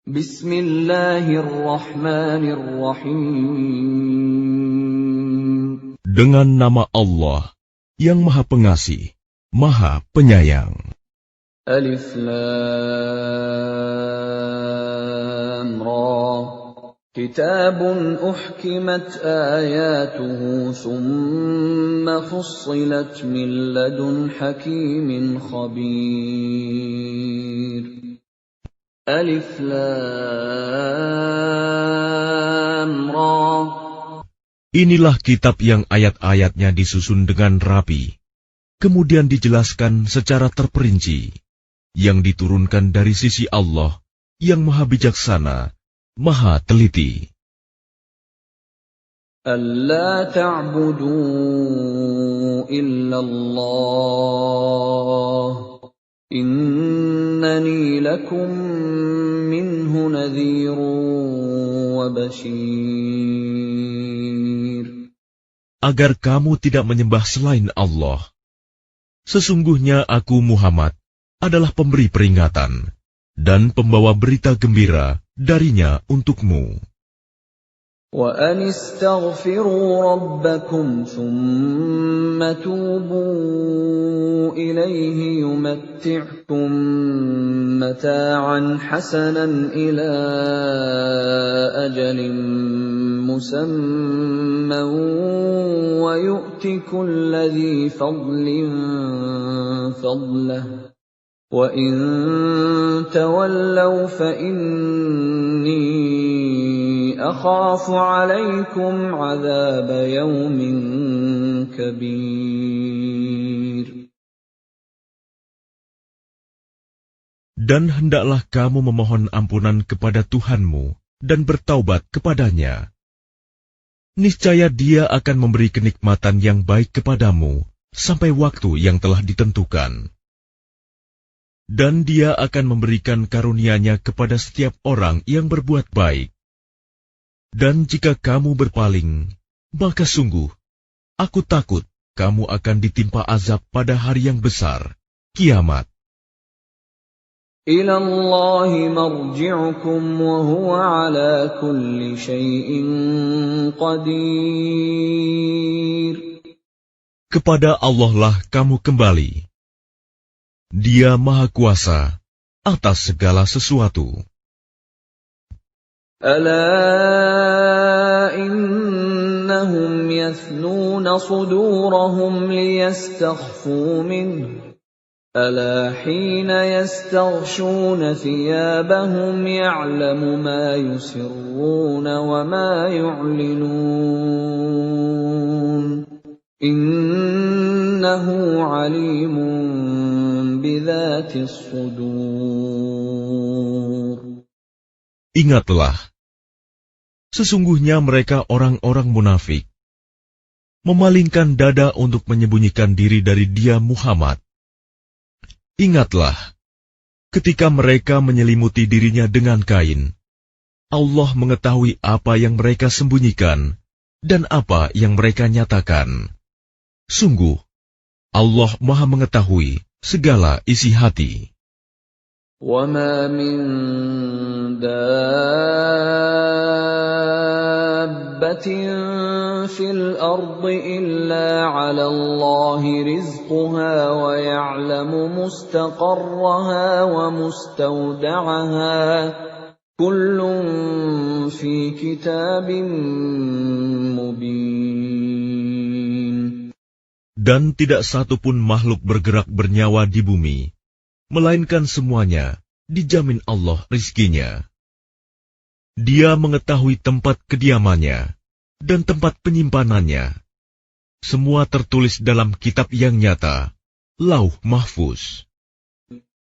Bismillahirrahmanirrahim. Dengan nama Allah yang Maha Pengasih, Maha Penyayang. Alif Lam Ra. Kitabun uhkimat ayatuhu thumma fussilat min ladun hakimin khabir. Alif Lam Ra. Inilah kitab yang ayat-ayatnya disusun dengan rapi, kemudian dijelaskan secara terperinci, yang diturunkan dari sisi Allah yang Maha Bijaksana, Maha Teliti. Alla ta'budu illallah, innani lakum minhu nadhirun wa bashir. Agar kamu tidak menyembah selain Allah. Sesungguhnya aku Muhammad adalah pemberi peringatan dan pembawa berita gembira darinya untukmu. وَأَنِ اسْتَغْفِرُوا رَبَّكُمْ ثُمَّ تُوبُوا إِلَيْهِ يُمَتِّعْكُم مَّتَاعًا حَسَنًا إِلَىٰ أَجَلٍ مُّسَمًّى وَيُؤْتِ كُلَّ ذِي فَضْلٍ فَضْلَهُ وَإِن تَوَلَّوْا فَإِنِّي أَخَافُ عَلَيْكُمْ عَذَابَ يَوْمٍ كَبِيرٍ. Dan hendaklah kamu memohon ampunan kepada Tuhanmu dan bertaubat kepadanya. Niscaya Dia akan memberi kenikmatan yang baik kepadamu sampai waktu yang telah ditentukan. Dan Dia akan memberikan karunia-Nya kepada setiap orang yang berbuat baik. Dan jika kamu berpaling, maka sungguh, aku takut kamu akan ditimpa azab pada hari yang besar, kiamat. إِلَى اللَّهِ مَرْجِعُكُمْ وَهُوَ عَلَى كُلِّ شَيْءٍ قَدِيرٌ. Kepada Allah lah kamu kembali. Dia Maha Kuasa atas segala sesuatu. أَلَا إِنَّهُمْ يَثْنُونَ صُدُورَهُمْ لِيَسْتَخْفُوا مِنْهُ أَلَا حِينَ يَسْتَغْشُونَ ثِيَابَهُمْ يَعْلَمُ مَا يُسِرُّونَ وَمَا يُعْلِنُونَ إِنَّهُ عَلِيمٌ بِذَاتِ الصُّدُورِ. Ingatlah, sesungguhnya mereka orang-orang munafik, memalingkan dada untuk menyembunyikan diri dari Dia Muhammad. Ingatlah, ketika mereka menyelimuti dirinya dengan kain, Allah mengetahui apa yang mereka sembunyikan dan apa yang mereka nyatakan. Sungguh, Allah Maha mengetahui segala isi hati. وَمَا مِن دَابَّةٍ فِي الْأَرْضِ إِلَّا عَلَى اللَّهِ رِزْقُهَا وَيَعْلَمُ مُسْتَقَرَّهَا وَمُسْتَوْدَعَهَا كُلٌّ فِي كِتَابٍ مُبِينٍ. Dan tidak satu pun makhluk bergerak bernyawa di bumi, melainkan semuanya dijamin Allah rizkinya. Dia mengetahui tempat kediamannya dan tempat penyimpanannya. Semua tertulis dalam kitab yang nyata, Lauh Mahfuz.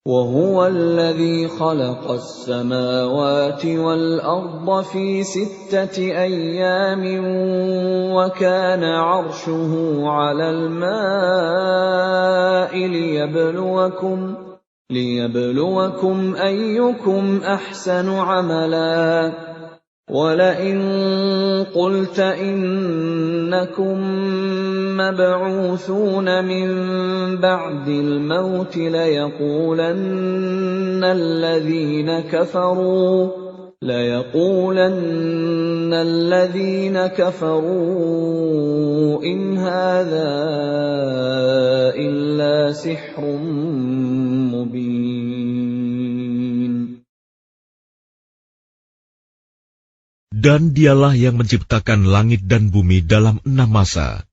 وَهُوَ الَّذِي خَلَقَ السَّمَاوَاتِ وَالْأَرْضَ فِي 6 أَيَّامٍ وَكَانَ عَرْشُهُ عَلَى الْمَاءِ لِيَبْلُوَكُمْ أَيُّكُمْ أَحْسَنُ عَمَلًا وَلَئِن قُلْتَ إِنَّكُم مَّبْعُوثُونَ مِن بَعْدِ الْمَوْتِ لَيَقُولَنَّ الَّذِينَ كَفَرُوا إِنْ هَٰذَا إِلَّا سِحْرٌ مُّبِينٌ. Dan dialah yang menciptakan langit dan bumi dalam 6 masa,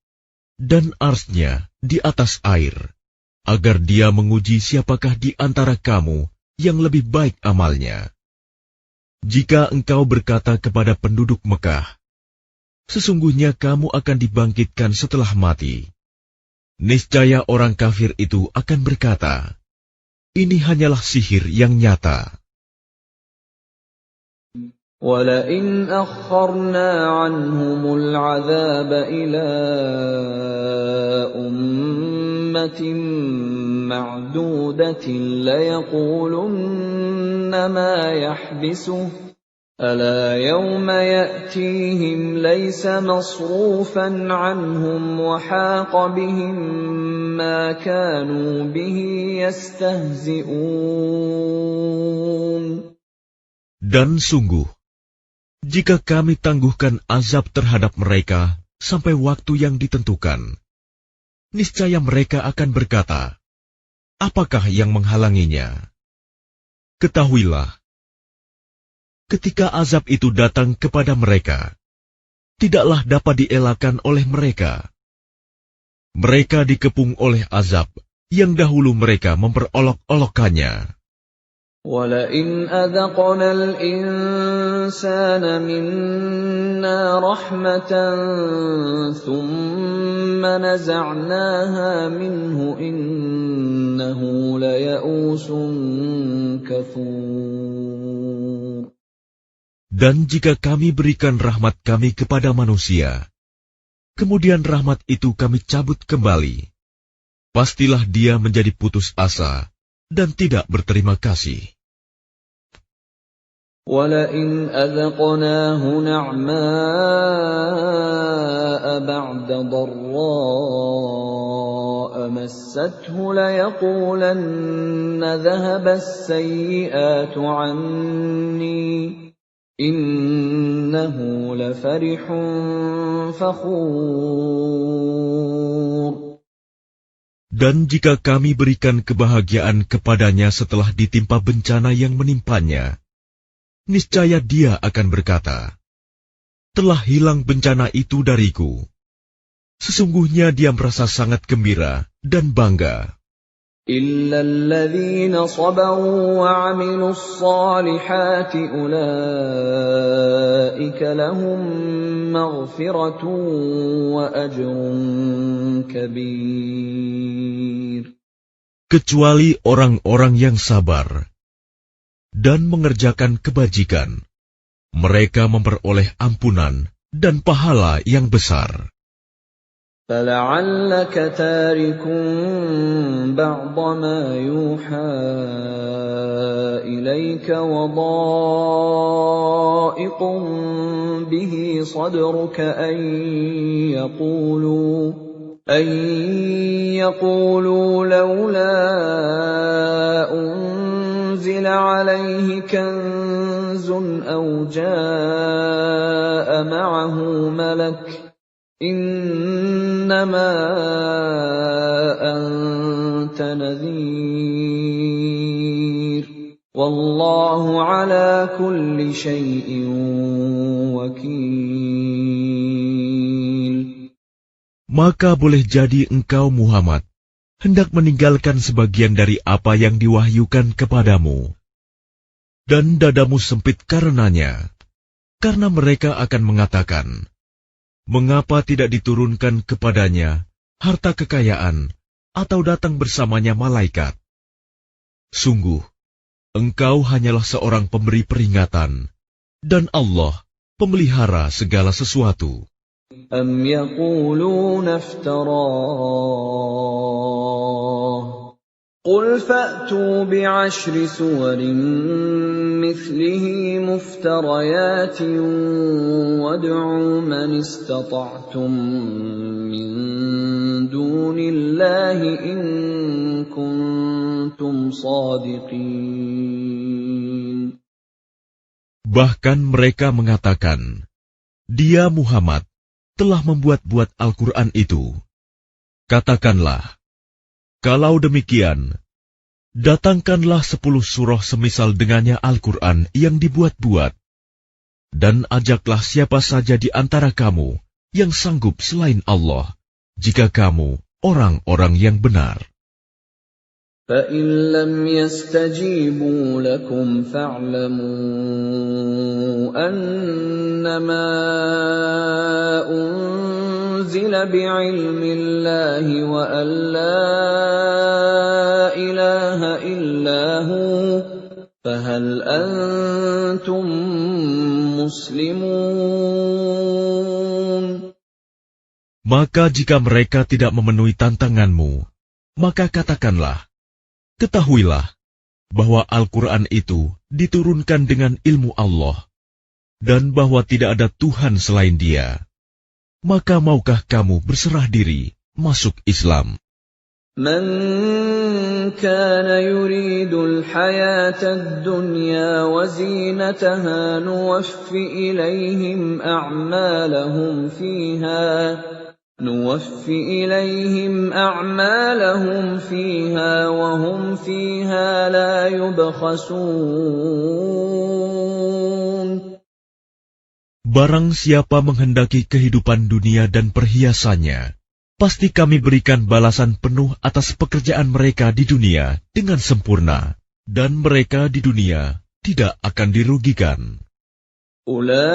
dan arsy-Nya di atas air, agar Dia menguji siapakah di antara kamu yang lebih baik amalnya. Jika engkau berkata kepada penduduk Mekah, sesungguhnya kamu akan dibangkitkan setelah mati, niscaya orang kafir itu akan berkata, ini hanyalah sihir yang nyata. وَلَئِنْ أَخَّرْنَا عَنْهُمُ الْعَذَابَ إِلَىٰ أُمَّةٍ مَّعْدُودَةٍ لَّيَقُولُنَّ مَا يَحْبِسُهُ أَلَا يَوْمَ يَأْتِيهِمْ لَيْسَ مَصْرُوفًا عَنْهُمْ وَحَاقَ بِهِم مَّا كَانُوا بِهِ يَسْتَهْزِئُونَ. Dan sungguh, jika kami tangguhkan azab terhadap mereka sampai waktu yang ditentukan, niscaya mereka akan berkata, apakah yang menghalanginya? Ketahuilah, ketika azab itu datang kepada mereka, tidaklah dapat dielakkan oleh mereka. Mereka dikepung oleh azab yang dahulu mereka memperolok-olokkannya. وَلَئِنْ أَذَقْنَا الْإِنسَانَ مِنَّا رَحْمَةً ثُمَّ نَزَعْنَاهَا مِنْهُ إِنَّهُ لَيَئُوسٌ كَفُورٌ. Dan jika kami berikan rahmat kami kepada manusia, kemudian rahmat itu kami cabut kembali, pastilah dia menjadi putus asa dan tidak berterima kasih. وَلَئِنْ أَذَقْنَاهُ نَعْمَاءَ بَعْدَ ضَرَّاءَ مَسَّتْهُ لَيَقُولَنَّ ذَهَبَ السَّيِّئَاتُ عَنِّي إِنَّهُ لَفَرِحٌ فَخُورٌ. Dan jika kami berikan kebahagiaan kepadanya setelah ditimpa bencana yang menimpanya, niscaya dia akan berkata, telah hilang bencana itu dariku. Sesungguhnya dia merasa sangat gembira dan bangga. إِلَّا الَّذِينَ صَبَرُوا وَعَمِلُوا الصَّالِحَاتِ أُولَٰئِكَ لَهُم مَّغْفِرَةٌ وَأَجْرٌ كَبِيرٌ. Kecuali orang-orang yang sabar dan mengerjakan kebajikan, mereka memperoleh ampunan dan pahala yang besar. فَلَعَلَّكَ تَارِكٌ بَعْضَ مَا يُوحَىٰ إِلَيْكَ وَضَائِقٌ بِهِ صَدْرُكَ أَن يَقُولُوا لَوْلَا أُنزِلَ عَلَيْهِ كَنزٌ أَوْ جَاءَ مَعَهُ مَلَكٌ إِنَّمَا أَنتَ نَذِيرٌ وَاللَّهُ عَلَى كُلِّ شَيْءٍ وَكِيلٌ. Maka boleh jadi engkau Muhammad hendak meninggalkan sebagian dari apa yang diwahyukan kepadamu, dan dadamu sempit karenanya, karena mereka akan mengatakan, mengapa tidak diturunkan kepadanya harta kekayaan atau datang bersamanya malaikat? Sungguh, engkau hanyalah seorang pemberi peringatan, dan Allah pemelihara segala sesuatu. أَمْ يَقُولُونَ افْتَرَاهُ قُلْ فَأْتُوا بِعَشْرِ سُوَرٍ مِثْلِهِ مفتريات وادعوا من استطعتم من دون الله إن كنتم صادقين. Bahkan mereka mengatakan, Dia Muhammad telah membuat-buat Al-Quran itu. Katakanlah, kalau demikian, datangkanlah 10 surah semisal dengannya Al-Quran yang dibuat-buat, dan ajaklah siapa saja di antara kamu yang sanggup selain Allah, jika kamu orang-orang yang benar. فَإِن لَّمْ يَسْتَجِيبُوا لَكُمْ فَاعْلَمُوا أَنَّمَا أُنزِلَ بِعِلْمِ اللَّهِ وَأَن لَّا إِلَٰهَ إِلَّا هُوَ فَهَلْ أَنتُم مُّسْلِمُونَ. Maka jika mereka tidak memenuhi tantanganmu, maka katakanlah, ketahuilah bahwa Al-Quran itu diturunkan dengan ilmu Allah, dan bahwa tidak ada Tuhan selain Dia. Maka maukah kamu berserah diri masuk Islam? من كان يريد الحياة الدنيا وزينتها نوفِ إليهم أعمالهم فيها وهم فيها لا يبخسون. Barang siapa menghendaki kehidupan dunia dan perhiasannya, pasti kami berikan balasan penuh atas pekerjaan mereka di dunia dengan sempurna, dan mereka di dunia tidak akan dirugikan. أولئك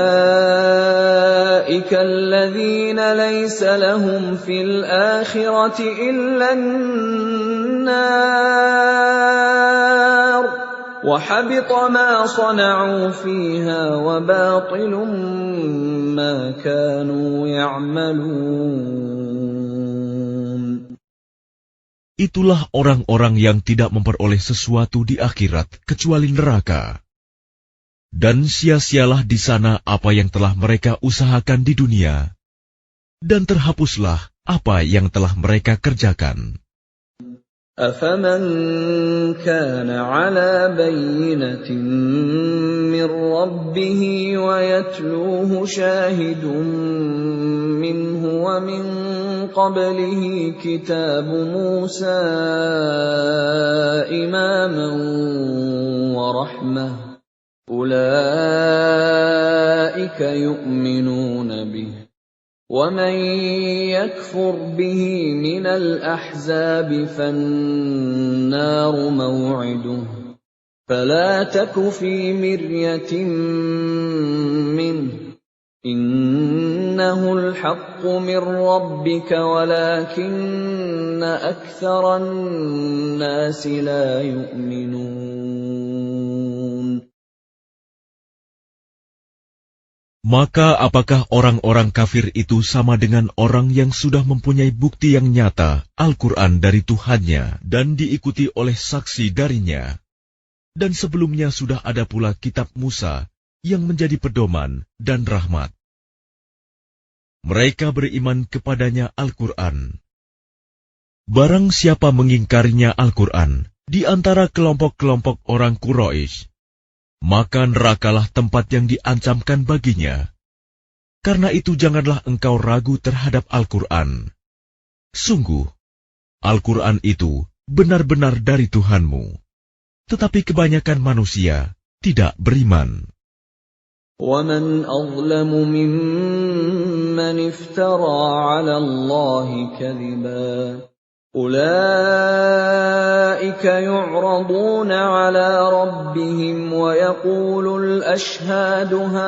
الذين ليس لهم في الآخرة إلا النار وحبط ما صنعوا فيها وباطل ما كانوا يعملون. Itulah orang-orang yang tidak memperoleh sesuatu di akhirat kecuali neraka. Dan sia-sialah di sana apa yang telah mereka usahakan di dunia, dan terhapuslah apa yang telah mereka kerjakan. أَفَمَنْ كَانَ عَلَى بَيِّنَةٍ مِّن رَّبِّهِ وَيَتْلُوهُ شَاهِدٌ مِّنْهُ وَمِن قَبْلِهِ كِتَابُ مُوسَىٰ إِمَامًا وَرَحْمَةً أُولَٰئِكَ يُؤْمِنُونَ بِهِ وَمَن يَكْفُرْ بِهِ مِنَ الْأَحْزَابِ فَالنَّارُ مَوْعِدُهُ فَلَا تَكُ فِي مِرْيَةٍ مِّنْهُ إِنَّهُ الْحَقُّ مِن رَّبِّكَ وَلَٰكِنَّ أَكْثَرَ النَّاسِ لَا يُؤْمِنُونَ. Maka apakah orang-orang kafir itu sama dengan orang yang sudah mempunyai bukti yang nyata, Al-Quran dari Tuhannya, dan diikuti oleh saksi darinya? Dan sebelumnya sudah ada pula kitab Musa yang menjadi pedoman dan rahmat. Mereka beriman kepadanya Al-Quran. Barang siapa mengingkarinya Al-Quran di antara kelompok-kelompok orang Quraisy, maka nerakalah tempat yang diancamkan baginya. Karena itu janganlah engkau ragu terhadap Al-Quran. Sungguh, Al-Quran itu benar-benar dari Tuhanmu. Tetapi kebanyakan manusia tidak beriman. وَمَنْ أَظْلَمُ مِمَّنِ افْتَرَىٰ عَلَى اللَّهِ كَذِبًا أُولَٰئِكَ يُعْرَضُونَ عَلَىٰ رَبِّهِمْ وَيَقُولُ الْأَشْهَادُ هَٰؤُلَاءِ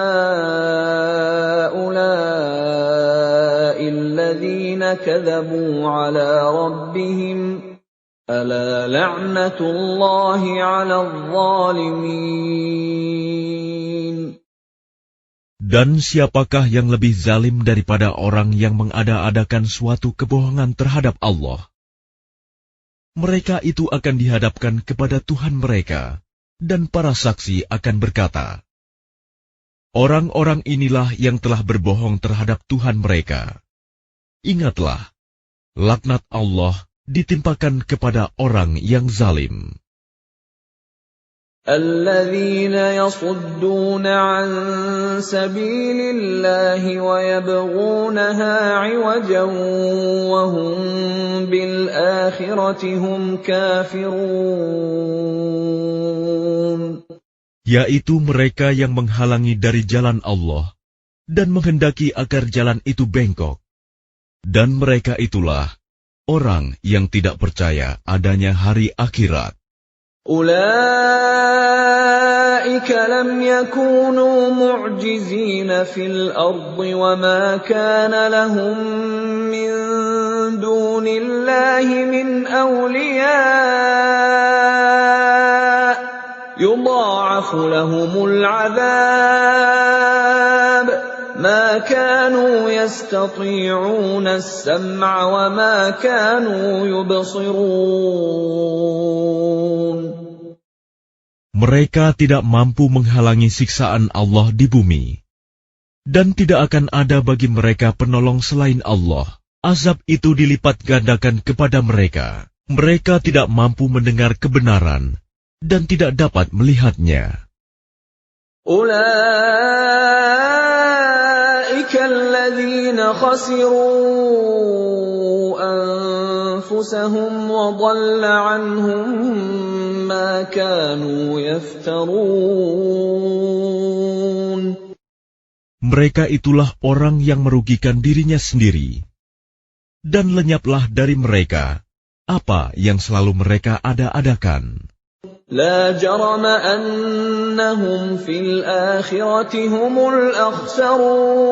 الَّذِينَ كَذَبُوا عَلَىٰ رَبِّهِمْ أَلَا لَعْنَةُ اللَّهِ عَلَى الظَّالِمِينَ. Dan siapakah yang lebih zalim daripada orang yang mengada-adakan suatu kebohongan terhadap Allah? Mereka itu akan dihadapkan kepada Tuhan mereka, dan para saksi akan berkata, Orang-orang inilah yang telah berbohong terhadap Tuhan mereka. Ingatlah, laknat Allah ditimpakan kepada orang yang zalim. الذين يصدون عن سبيل الله ويبغونها عوجا وهم بالآخرة هم كافرون. Yaitu mereka yang menghalangi dari jalan Allah dan menghendaki agar jalan itu bengkok. Dan mereka itulah orang yang tidak percaya adanya hari akhirat. أولئك لم يكونوا معجزين في الأرض وما كان لهم من دون الله من أولياء يضاعف لهم العذاب ما كانوا يستطيعون السمع وما كانوا يبصرون. Mereka tidak mampu menghalangi siksaan Allah di bumi. Dan tidak akan ada bagi mereka penolong selain Allah. Azab itu dilipat gandakan kepada mereka. Mereka tidak mampu mendengar kebenaran dan tidak dapat melihatnya. Ulaika alladzina khasiru anfusahum wa dhalla anhum ma kanu yaftarun. Mereka itulah orang yang merugikan dirinya sendiri. Dan lenyaplah dari mereka apa yang selalu mereka ada-adakan. La jarama annahum fil akhirati humul akhsarun.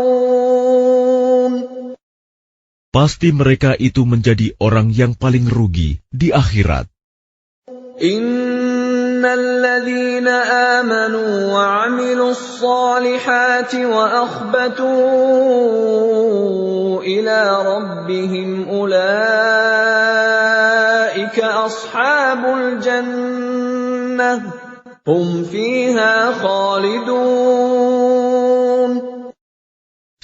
Pasti mereka itu menjadi orang yang paling rugi di akhirat. Innal ladzina amanu wa 'amilus solihati wa akhbatu ila rabbihim ulaika ashabul jannah hum fiha khalidun.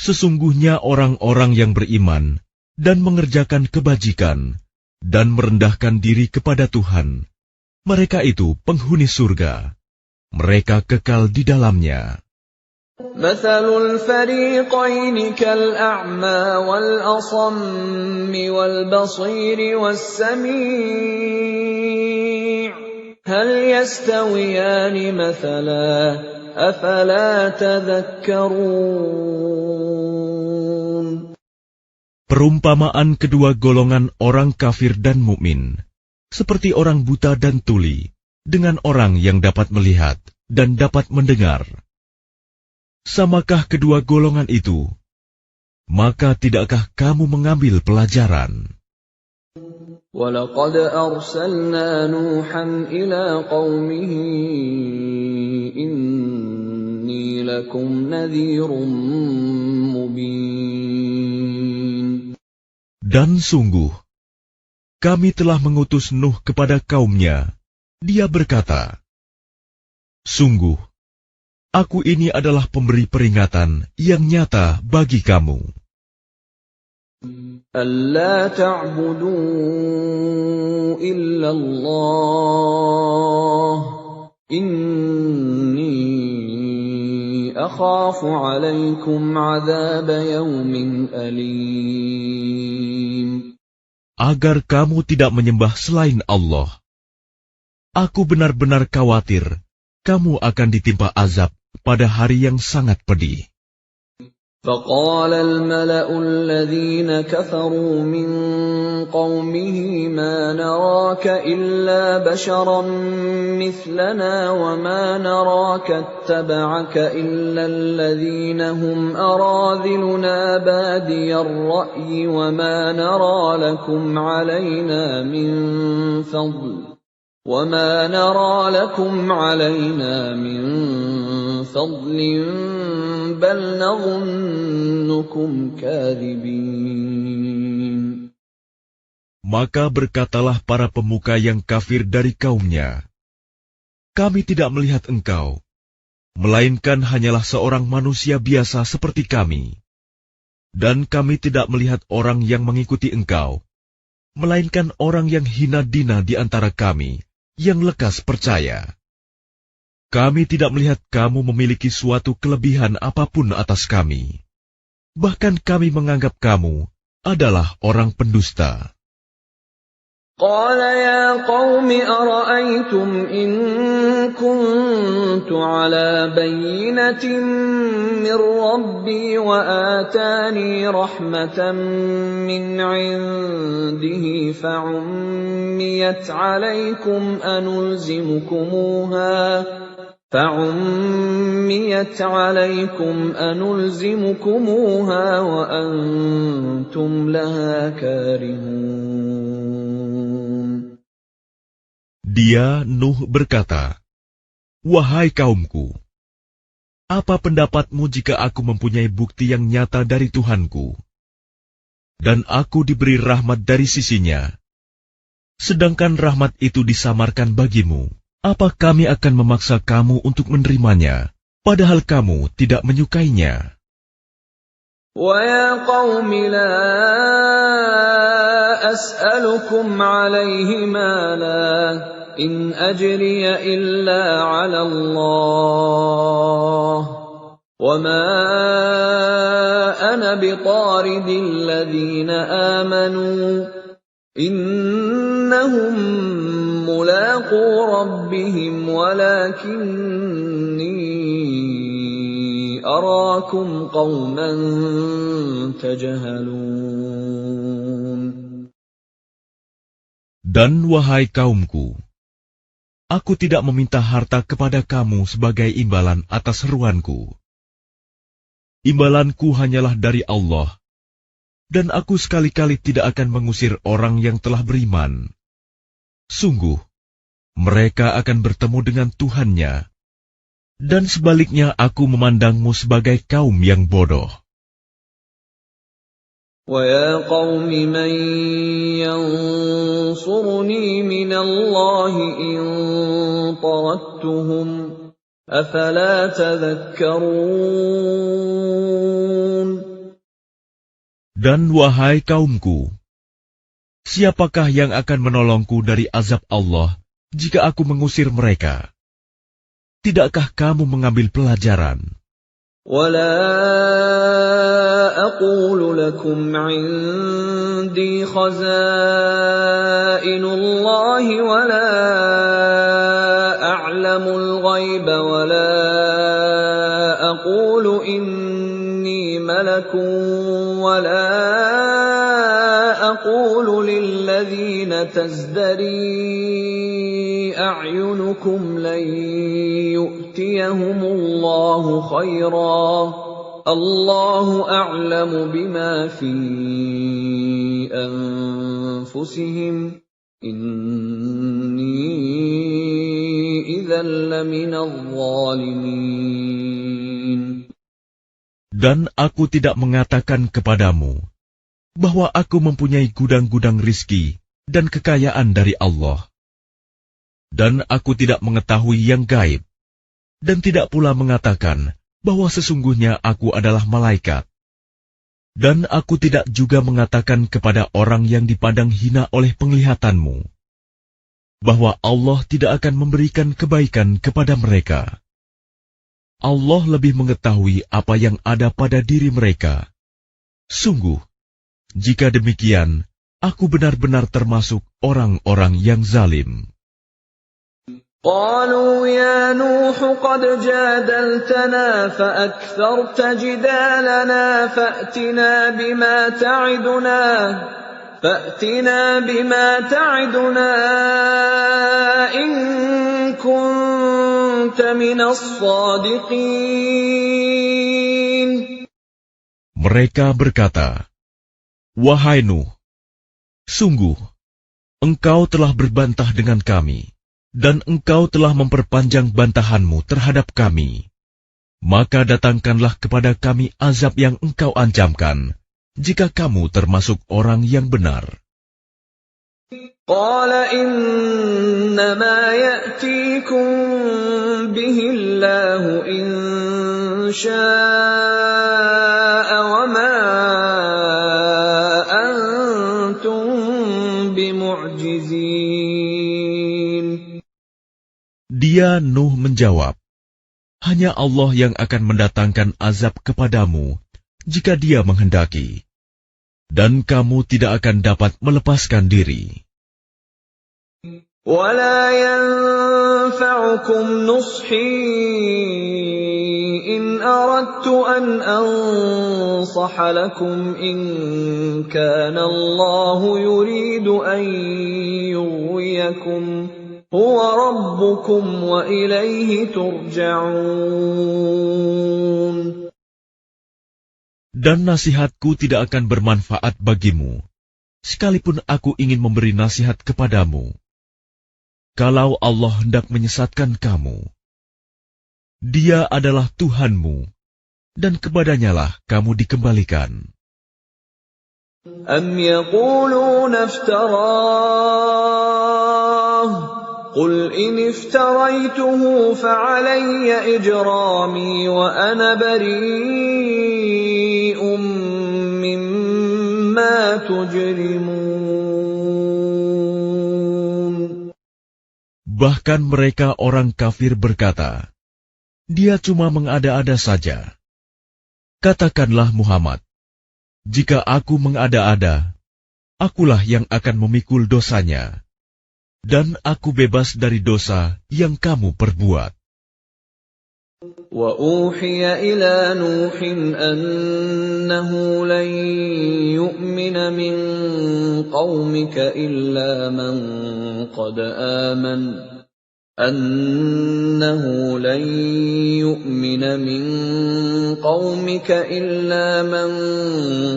Sesungguhnya orang-orang yang beriman dan mengerjakan kebajikan dan merendahkan diri kepada Tuhan, mereka itu penghuni surga. Mereka kekal di dalamnya. Mathalul fariqaini kal'a'ma wal-asammi wal-basiri was-sami' hal yastawiyani mathala afala tadhakkarun. Perumpamaan kedua golongan orang kafir dan mukmin seperti orang buta dan tuli, dengan orang yang dapat melihat dan dapat mendengar. Samakah kedua golongan itu? Maka tidakkah kamu mengambil pelajaran? وَلَقَدْ أَرْسَلْنَا نُوحًا إِلَى قَوْمِهِ إِنِّي لَكُمْ نَذِيرٌ مُبِينٌ. Dan sungguh, kami telah mengutus Nuh kepada kaumnya. Dia berkata, sungguh, aku ini adalah pemberi peringatan yang nyata bagi kamu. Alla ta'budu illallah, inni akhafu alaikum azab yawmin alim. Agar kamu tidak menyembah selain Allah. Aku benar-benar khawatir kamu akan ditimpa azab pada hari yang sangat pedih. فَقَالَ الْمَلَأُ الَّذِينَ كَفَرُوا مِنْ قَوْمِهِ مَا نَرَاكَ إِلَّا بَشَرًا مِثْلَنَا وَمَا نَرَاكَ اتَّبَعَكَ إِلَّا الَّذِينَ هُمْ أَرَاذِلُنَا بَادِيَ الرَّأْيِ وَمَا نَرَى لَكُمْ عَلَيْنَا مِنْ فَضْلٍ بَلْ نَظُنُّكُمْ كَاذِبِينَ. Maka berkatalah para pemuka yang kafir dari kaumnya, kami tidak melihat engkau, melainkan hanyalah seorang manusia biasa seperti kami. Dan kami tidak melihat orang yang mengikuti engkau, melainkan orang yang hina dina di antara kami, yang lekas percaya. Kami tidak melihat kamu memiliki suatu kelebihan apapun atas kami. Bahkan kami menganggap kamu adalah orang pendusta. قال يا قوم أرأيتم إن كنت على بينة من ربي وآتاني رحمة من عنده فعميت عليكم أنلزمكموها وأنتم لها كارهون. Dia, Nuh, berkata, "Wahai kaumku, apa pendapatmu jika aku mempunyai bukti yang nyata dari Tuhanku, dan aku diberi rahmat dari sisinya, sedangkan rahmat itu disamarkan bagimu? Apa kami akan memaksa kamu untuk menerimanya, padahal kamu tidak menyukainya?" وَيَا قَوْمِ لَا أَسْأَلُكُمْ عَلَيْهِ مَالًا إِنْ أَجْرِيَ إِلَّا عَلَى اللَّهِ وَمَا أَنَا بِطَارِدِ الَّذِينَ آمَنُوا إِنَّهُمْ مُلَاقُو رَبِّهِمْ وَلَكِنِّي أَرَاكُمْ قَوْمًا تَجْهَلُونَ. Dan wahai kaumku, aku tidak meminta harta kepada kamu sebagai imbalan atas seruanku. Imbalanku hanyalah dari Allah, dan aku sekali-kali tidak akan mengusir orang yang telah beriman. Sungguh, mereka akan bertemu dengan Tuhannya, dan sebaliknya aku memandangmu sebagai kaum yang bodoh. وَيَا قَوْمِ مَنْ يَنْصُرُنِي مِنَ اللَّهِ إِنْ طَرَدتُّهُمْ أَفَلَا تَذَكَّرُونَ. Dan wahai kaumku, siapakah yang akan menolongku dari azab Allah jika aku mengusir mereka? Tidakkah kamu mengambil pelajaran? وَلَا أَقُولُ لَكُمْ عِنْدِي خَزَائِنُ اللَّهِ وَلَا أَعْلَمُ الْغَيْبَ وَلَا أَقُولُ إِنِّي مَلَكٌ وَلَا أَقُولُ لِلَّذِينَ تَزْدَرِي أَعْيُنُكُمْ لَنْ يُؤْتِيَهُمُ اللَّهُ خَيْرًا اللَّهُ أَعْلَمُ بِمَا فِي أَنفُسِهِمْ إِنِّي إِذًا لَّمِنَ الظَّالِمِينَ. Dan aku tidak mengatakan kepadamu bahwa aku mempunyai gudang-gudang rizki dan kekayaan dari Allah. Dan aku tidak mengetahui yang gaib, dan tidak pula mengatakan bahwa sesungguhnya aku adalah malaikat. Dan aku tidak juga mengatakan kepada orang yang dipandang hina oleh penglihatanmu, bahwa Allah tidak akan memberikan kebaikan kepada mereka. Allah lebih mengetahui apa yang ada pada diri mereka. Sungguh, jika demikian, aku benar-benar termasuk orang-orang yang zalim. قالوا يا نوح قد جادلتنا فأكثرت جدالنا فأتنا بما تعدنا إن كنت من الصادقين. Mereka berkata, "Wahai Nuh, sungguh, engkau telah berbantah dengan kami, dan engkau telah memperpanjang bantahanmu terhadap kami. Maka datangkanlah kepada kami azab yang engkau ancamkan, jika kamu termasuk orang yang benar." قال إنما يأتيكم به الله إن شاء وما أنتم بمعجزين. Dia Nuh menjawab, hanya Allah yang akan mendatangkan azab kepadamu jika Dia menghendaki, dan kamu tidak akan dapat melepaskan diri. ولا ينفعكم نصحي إن أردت أن أنصح لكم إن كان الله يريد أن يغويكم هو ربكم وإليه ترجعون. Dan nasihatku tidak akan bermanfaat bagimu, sekalipun aku ingin memberi nasihat kepadamu. Kalau Allah hendak menyesatkan kamu, Dia adalah Tuhanmu, dan kepadanyalah kamu dikembalikan. أم يقولون افتراه قل إن افتريته فعلي إجرامي وأنا بريء مما تجرمون. Bahkan mereka orang kafir berkata, Dia cuma mengada-ada saja. Katakanlah Muhammad, jika aku mengada-ada, akulah yang akan memikul dosanya, dan aku bebas dari dosa yang kamu perbuat. وَأُوحِيَ إِلَى نُوحٍ أَنَّهُ لَن يُؤْمِنَ مِن قَوْمِكَ إِلَّا مَن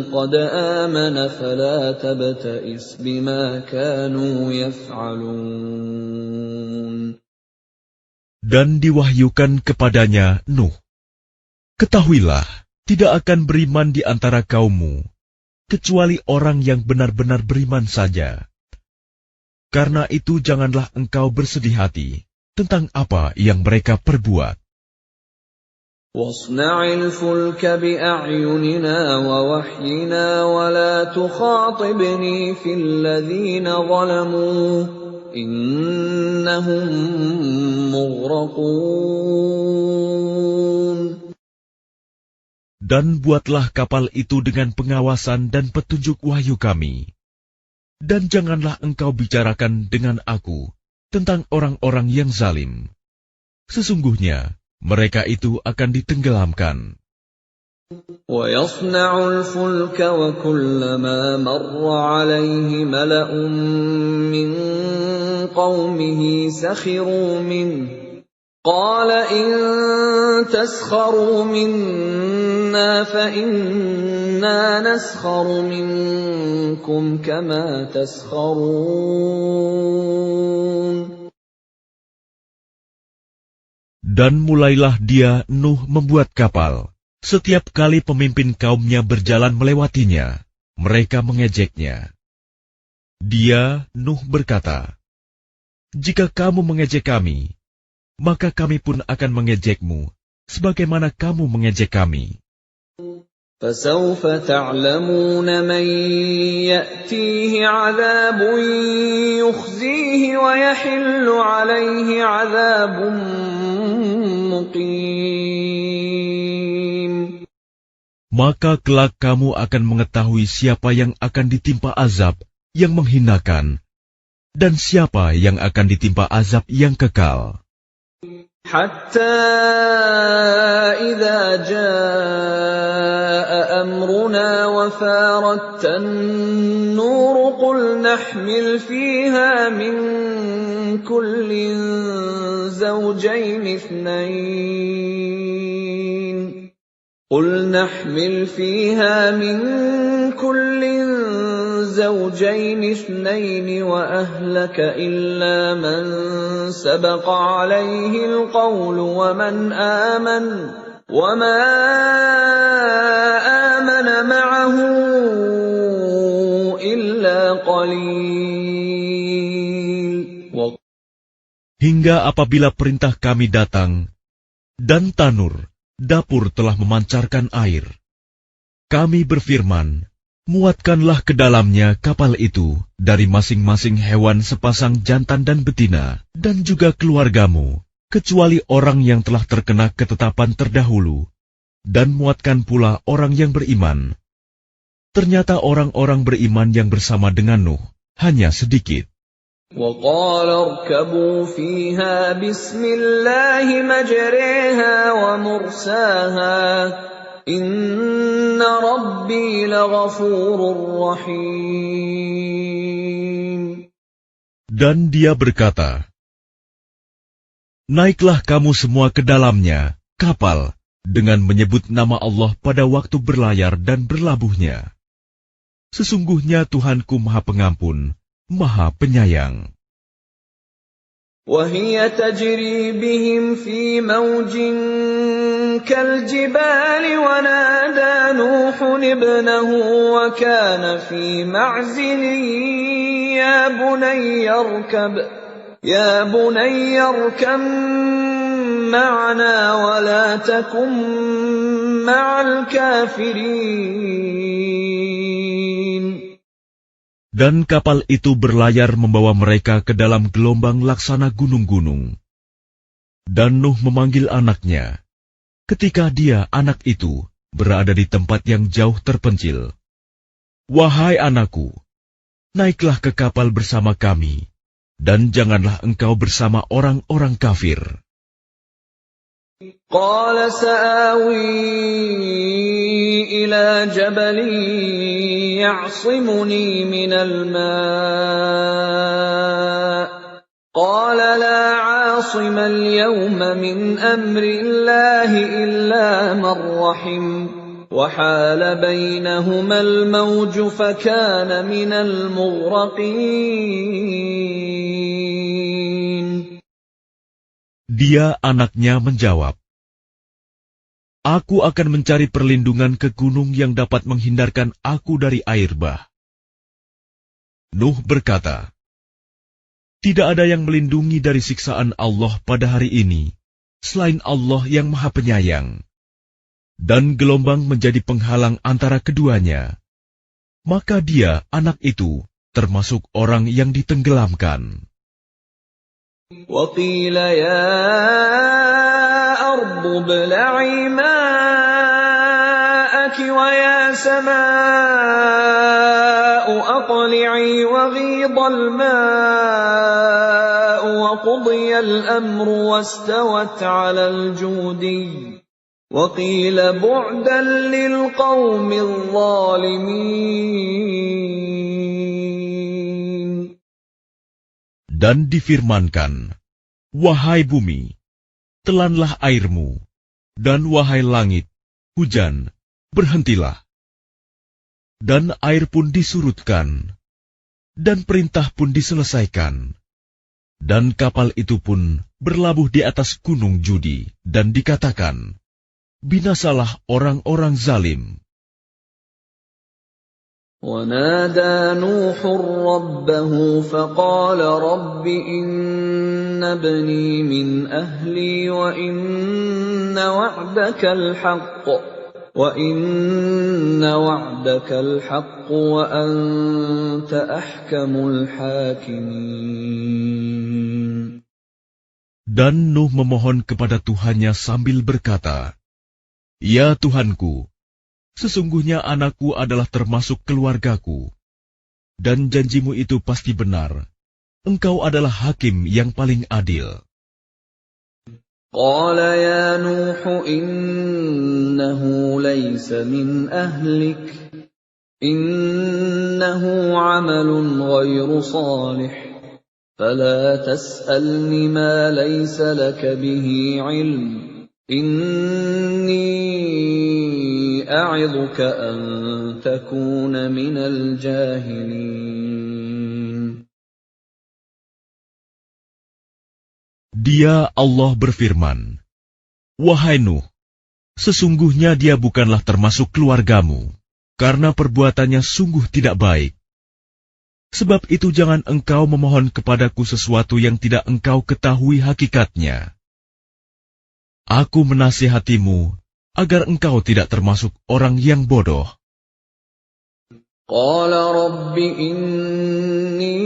قَدْ آمَنَ فَلَا تَبْتَئِسْ بِمَا كَانُوا يَفْعَلُونَ. Dan diwahyukan kepadanya Nuh, ketahuilah, tidak akan beriman di antara kaummu, kecuali orang yang benar-benar beriman saja. Karena itu janganlah engkau bersedih hati tentang apa yang mereka perbuat. وَاصْنَعِ الْفُلْكَ بِأَعْيُنِنَا وَوَحْيِنَا وَلَا تُخَاطِبْنِي فِي الَّذِينَ ظَلَمُوا إِنَّهُمْ مُغْرَقُونَ. Dan buatlah kapal itu dengan pengawasan dan petunjuk wahyu kami. Dan janganlah engkau bicarakan dengan aku tentang orang-orang yang zalim. Sesungguhnya mereka itu akan ditenggelamkan. وَيَصْنَعُ الْفُلْكَ وَكُلَّمَا مَرَّ عَلَيْهِ مَلَأٌ مِّن قَوْمِهِ سَخِرُوا مِنْهُ قَالَ إِن تَسْخَرُوا مِنَّا فَإِنَّا نَسْخَرُ مِنكُمْ كَمَا تَسْخَرُونَ. Dan mulailah dia Nuh membuat kapal. Setiap kali pemimpin kaumnya berjalan melewatinya, mereka mengejeknya. Dia, Nuh, berkata, jika kamu mengejek kami, maka kami pun akan mengejekmu, sebagaimana kamu mengejek kami. فَسَوْفَ تَعْلَمُونَ مَنْ يَأْتِيهِ عَذَابٌ يُخْزِيهِ وَيَحِلُّ عَلَيْهِ عَذَابٌ مُقِيمٌ. Maka kelak kamu akan mengetahui siapa yang akan ditimpa azab yang menghinakan, dan siapa yang akan ditimpa azab yang kekal. حَتَّى إِذَا جَاءَ أَمْرُنَا وَفَارَتِ النُّورُ قُلْ نَحْمِلْ فِيهَا مِن كُلٍّ زَوْجَيْنِ اثْنَيْنِ وَأَهْلَكَ إِلَّا مَن سَبَقَ عَلَيْهِ الْقَوْلُ وَمَنْ آمَنَ وَمَا آمَنَ مَعَهُ إِلَّا قَلِيلٌ. hingga apabila perintah kami datang, dan tanur, dapur telah memancarkan air. Kami berfirman, muatkanlah ke dalamnya kapal itu dari masing-masing hewan sepasang jantan dan betina, dan juga keluargamu, kecuali orang yang telah terkena ketetapan terdahulu, dan muatkan pula orang yang beriman. Ternyata orang-orang beriman yang bersama dengan Nuh hanya sedikit. وَقَالَ ارْكَبُوا فِيهَا بِسْمِ اللَّهِ مَجْرَاهَا وَمُرْسَاهَا إِنَّ رَبِّي لَغَفُورٌ رَّحِيمٌ. Dan dia berkata, naiklah kamu semua ke dalamnya, kapal, dengan menyebut nama Allah pada waktu berlayar dan berlabuhnya. Sesungguhnya Tuhanku Maha Pengampun, Maha Penyayang. وَهِيَ تَجْرِي بِهِمْ فِي مَوْجٍ كَالْجِبَالِ وَنَادَى نُوحٌ ابْنَهُ وَكَانَ فِي مَعْزِلٍ يَا بُنَيَّ ارْكَب مَّعَنَا وَلَا تَكُن مَّعَ الْكَافِرِينَ. Dan kapal itu berlayar membawa mereka ke dalam gelombang laksana gunung-gunung. Dan Nuh memanggil anaknya, ketika dia, anak itu, berada di tempat yang jauh terpencil. Wahai anakku, naiklah ke kapal bersama kami, dan janganlah engkau bersama orang-orang kafir. قَالَ سَآوِي إِلَى جَبَلٍ يَعْصِمُنِي مِنَ الْمَاءِ قَالَ لَا عَاصِمَ الْيَوْمَ مِنْ أَمْرِ اللَّهِ إِلَّا مَنْ رَحِمَ وَحَالَ بَيْنَهُمَا الْمَوْجُ فَكَانَ مِنَ الْمُغْرَقِينَ. Dia, anaknya, menjawab, aku akan mencari perlindungan ke gunung yang dapat menghindarkan aku dari air bah. Nuh berkata, tidak ada yang melindungi dari siksaan Allah pada hari ini, selain Allah yang Maha Penyayang. Dan gelombang menjadi penghalang antara keduanya. Maka dia, anak itu, termasuk orang yang ditenggelamkan. وَقِيلَ يَا أَرْضُ ابْلَعِي مَاءَكِ وَيَا سَمَاءُ أَقْلِعِي وَغِيضَ الْمَاءُ وَقُضِيَ الْأَمْرُ وَاسْتَوَتْ عَلَى الْجُودِيِّ وَقِيلَ بُعْدًا لِلْقَوْمِ الظَّالِمِينَ. Dan difirmankan, wahai bumi, telanlah airmu, dan wahai langit, hujan, berhentilah. Dan air pun disurutkan, dan perintah pun diselesaikan. Dan kapal itu pun berlabuh di atas gunung Judi, dan dikatakan, binasalah orang-orang zalim. وَنَادَى نُوحٌ رَبَّهُ فَقَالَ رَبِّ إِنَّ ابْنِي مِنْ أَهْلِي وَإِنَّ وَعْدَكَ الْحَقُّ وَأَنْتَ أَحْكَمُ الْحَاكِمِينَ. Dan Nuh memohon kepada Tuhannya sambil berkata, ya Tuhanku, sesungguhnya anakku adalah termasuk keluargaku, dan janjimu itu pasti benar. Engkau adalah hakim yang paling adil. قَالَ يَا نُوحُ إِنَّهُ لَيْسَ مِنْ أَهْلِكَ إِنَّهُ عَمَلٌ غَيْرُ صَالِحٍ فَلَا تَسْأَلْنِ مَا لَيْسَ لَكَ بِهِ عِلْمٌ إِنِّي أَعِظُكَ أَن تَكُونَ مِنَ الْجَاهِلِينَ. Dia, Allah berfirman, wahai Nuh, sesungguhnya dia bukanlah termasuk keluargamu, karena perbuatannya sungguh tidak baik. Sebab itu jangan engkau memohon kepadaku sesuatu yang tidak engkau ketahui hakikatnya. Aku menasihatimu agar engkau tidak termasuk orang yang bodoh. Qala Rabbi inni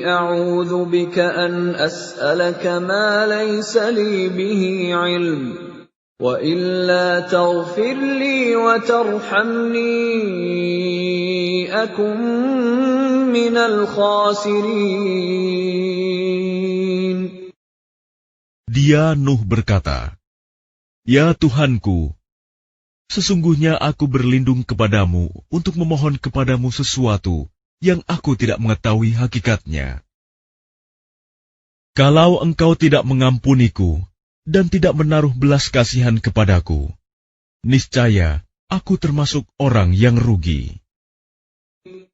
a'udzu bika an as'alaka ma laysa li bihi 'ilm wa illa taghfir li wa tarhamni akun minal khasirin. Dia Nuh berkata, "Ya Tuhanku, sesungguhnya aku berlindung kepadamu untuk memohon kepadamu sesuatu yang aku tidak mengetahui hakikatnya. Kalau engkau tidak mengampuniku dan tidak menaruh belas kasihan kepadaku, niscaya aku termasuk orang yang rugi."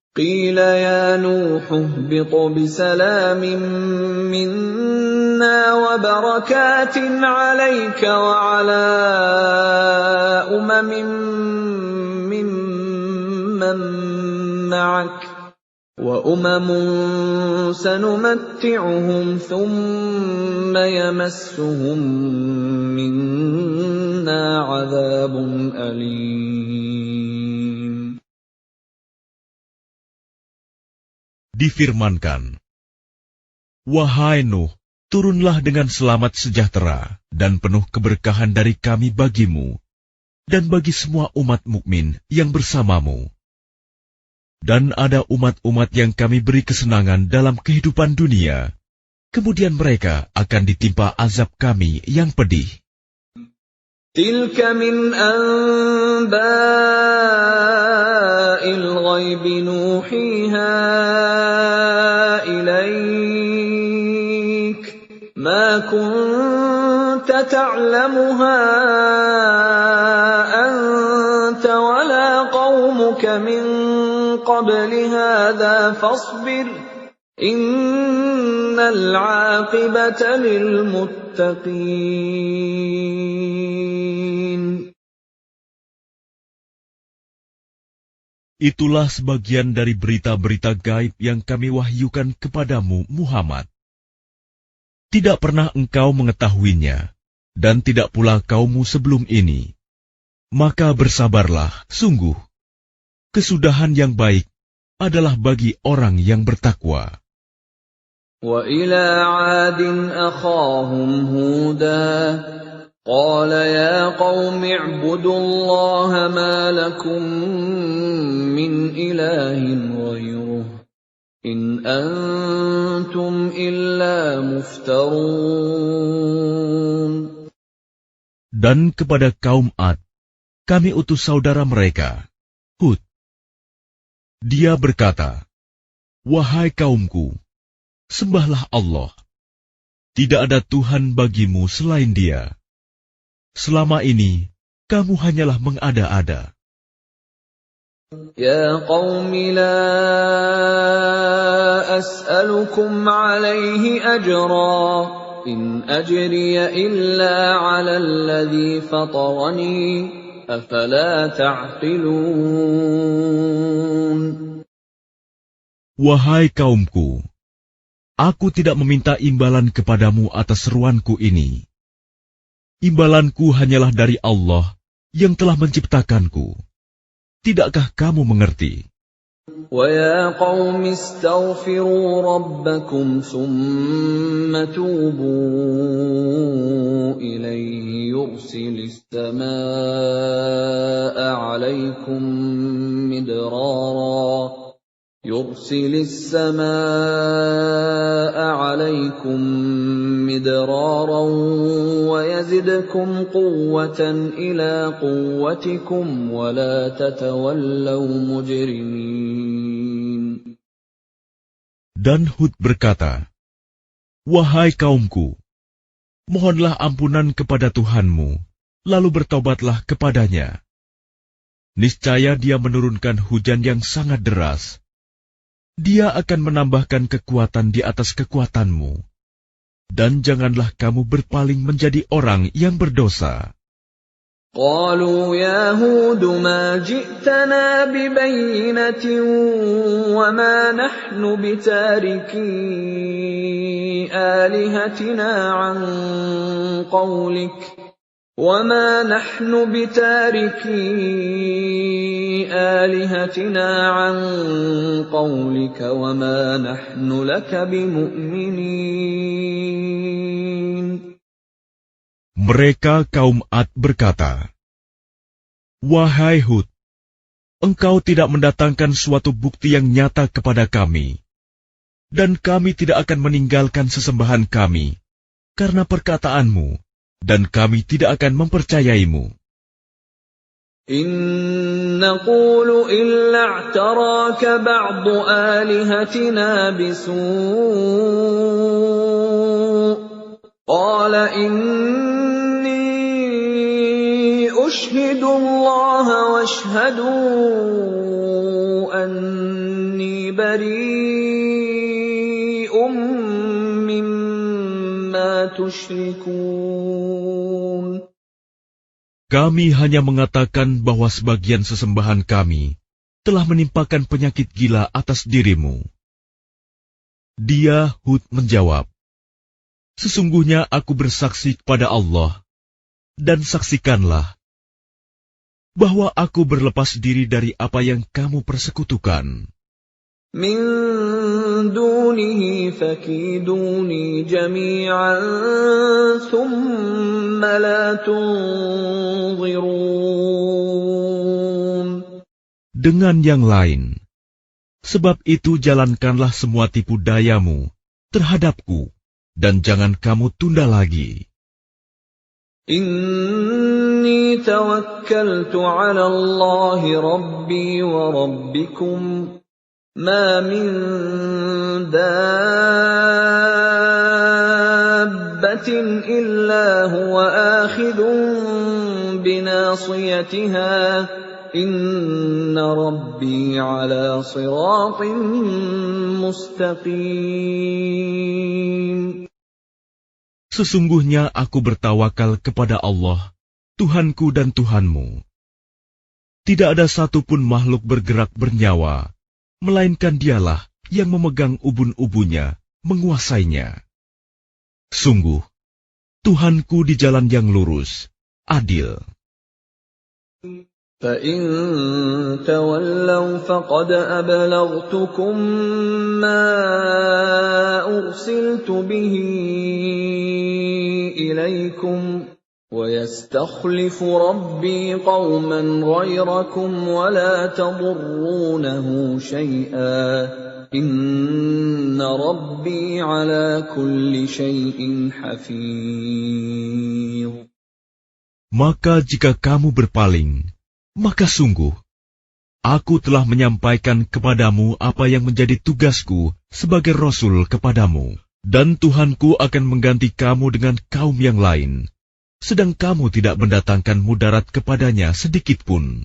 Qila ya Nuh ihbit bisalamin minna wa barakatin 'alayka wa 'ala umamin mimman ma'ak wa umamun sanumatti'uhum thumma yamassuhum minna 'adzabun alim. Difirmankan, "Wahai Nuh, turunlah dengan selamat sejahtera dan penuh keberkahan dari kami bagimu dan bagi semua umat mukmin yang bersamamu. Dan ada umat-umat yang kami beri kesenangan dalam kehidupan dunia, kemudian mereka akan ditimpa azab kami yang pedih." Tilka min anba'il ghaibi nuhiha ilaik ma kunta ta'lamuha anta wala qaumuka min qabli hadha fasbir innal 'aqibata lil muttaqin. Itulah sebagian dari berita-berita gaib yang kami wahyukan kepadamu, Muhammad. Tidak pernah engkau mengetahuinya, dan tidak pula kaummu sebelum ini. Maka bersabarlah, sungguh. Kesudahan yang baik adalah bagi orang yang bertakwa. Wa ila 'adin akhahum Huda قال يا قوم اعبدوا الله ما لكم من إله غيره إن أنتم إلا مفترون. Dan kepada kaum Ad, kami utus saudara mereka, Hud. Dia berkata, "Wahai kaumku, sembahlah Allah. Tidak ada Tuhan bagimu selain Dia. Selama ini, kamu hanyalah mengada-ada." Ya qaumi la as'alukum alaihi ajra, in ajriya illa ala alladhi fatarani, afala ta'qilun. Wahai kaumku, aku tidak meminta imbalan kepadamu atas seruanku ini. Imbalanku hanyalah dari Allah yang telah menciptakanku. Tidakkah kamu mengerti? وَيَا قَوْمِ اسْتَغْفِرُوا رَبَّكُمْ ثُمَّ تُوبُوا إِلَيْهِ يُرْسِلِ السَّمَاءَ عَلَيْكُمْ مِدْرَارًا وَيَزِدْكُمْ قُوَّةً إِلَى قُوَّتِكُمْ وَلَا تَتَوَلَّوْا مُجْرِمِينَ. Dan Hud berkata, "Wahai kaumku, mohonlah ampunan kepada Tuhanmu, lalu bertobatlah kepadanya. Niscaya Dia menurunkan hujan yang sangat deras. Dia akan menambahkan kekuatan di atas kekuatanmu. Dan janganlah kamu berpaling menjadi orang yang berdosa." قالوا يا هود ما جئتنا ببينة وما نحن بتاركي آلهتنا عن قولك وما نحن لك بمؤمنين. Mereka kaum Ad berkata, "Wahai Hud, engkau tidak mendatangkan suatu bukti yang nyata kepada kami, dan kami tidak akan meninggalkan sesembahan kami karena perkataanmu, dan kami tidak akan mempercayaimu. إن نقول إلا اعتراك بعض آلهتنا بسوء قال إني أشهد الله واشهدوا أني بريء مما تشركون. Kami hanya mengatakan bahwa sebagian sesembahan kami telah menimpakan penyakit gila atas dirimu." Dia, Hud, menjawab, "Sesungguhnya aku bersaksi kepada Allah, dan saksikanlah bahwa aku berlepas diri dari apa yang kamu persekutukan. Min dunihi fakiduni jami'an thumma la tunzirun." Dengan yang lain, sebab itu jalankanlah semua tipu dayamu terhadapku, dan jangan kamu tunda lagi. Inni tawakkaltu 'ala Allah Rabbi wa Rabbikum ma min dabbatin illa huwa akhidun binasiyatiha inna Rabbi 'ala siratin mustaqim. Sesungguhnya aku bertawakal kepada Allah, Tuhanku dan Tuhanmu. Tidak ada satupun makhluk bergerak bernyawa, melainkan Dialah yang memegang ubun-ubunnya, menguasainya. Sungguh, Tuhanku di jalan yang lurus, adil. فَإِن تَوَلَّوْا فَقَدْ أَبْلَغْتُكُم مَّا أُرْسِلْتُ بِهِ إِلَيْكُمْ وَيَسْتَخْلِفُ رَبِّي قَوْمًا غَيْرَكُمْ وَلَا تَضُرُّونَهُ شَيْئًا إِنَّ رَبِّي عَلَى كُلِّ شَيْءٍ حَفِيظٌ. Maka jika kamu berpaling, maka sungguh, aku telah menyampaikan kepadamu apa yang menjadi tugasku sebagai Rasul kepadamu, dan Tuhanku akan mengganti kamu dengan kaum yang lain, sedang kamu tidak mendatangkan mudarat kepadanya sedikitpun.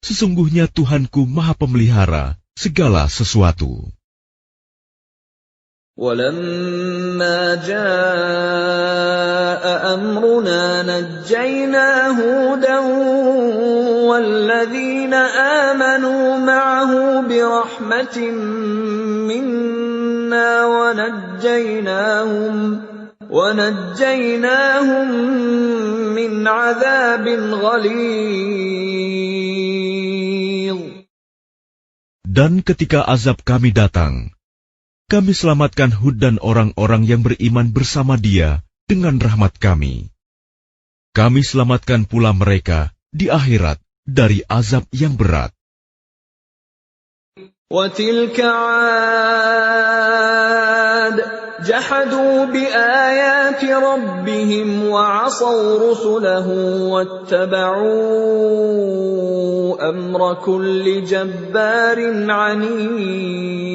Sesungguhnya Tuhanku Maha Pemelihara segala sesuatu. وَلَمَّا جَاءَ أَمْرُنَا نَجَّيْنَا هُودًا وَالَّذِينَ آمَنُوا مَعَهُ بِرَحْمَةٍ مِنَّا وَنَجَّيْنَاهُمْ مِنْ عَذَابٍ غَلِيظٍ. Dan ketika azab kami datang, kami selamatkan Hud dan orang-orang yang beriman bersama dia dengan rahmat kami. Kami selamatkan pula mereka di akhirat dari azab yang berat. وَتِلْكَ عَادٌ جَحَدُوا بِآيَاتِ رَبِّهِمْ وَعَصَوْا رُسُلَهُ وَاتَّبَعُوا أَمْرَ كُلِّ جَبَّارٍ عَنِيدٍ.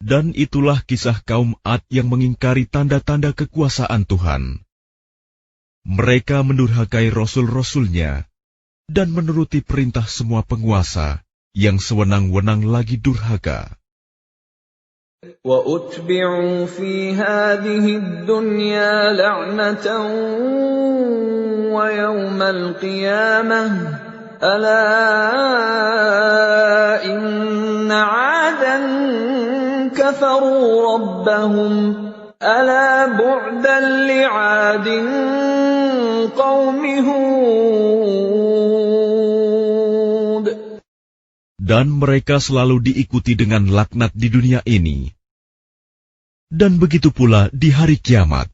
Dan itulah kisah kaum Ad yang mengingkari tanda-tanda kekuasaan Tuhan. Mereka mendurhakai rasul-rasulnya dan menuruti perintah semua penguasa yang sewenang-wenang lagi durhaka. وَأُتْبِعُوا فِي هَٰذِهِ الدُّنْيَا لَعْنَةً وَيَوْمَ الْقِيَامَةِ أَلَا إِنَّ عَادًا كَفَرُوا رَبَّهُمْ أَلَا بُعْدًا لِّعَادٍ قَوْمِ هُودٍ. Dan mereka selalu diikuti dengan laknat di dunia ini. Dan begitu pula di hari kiamat.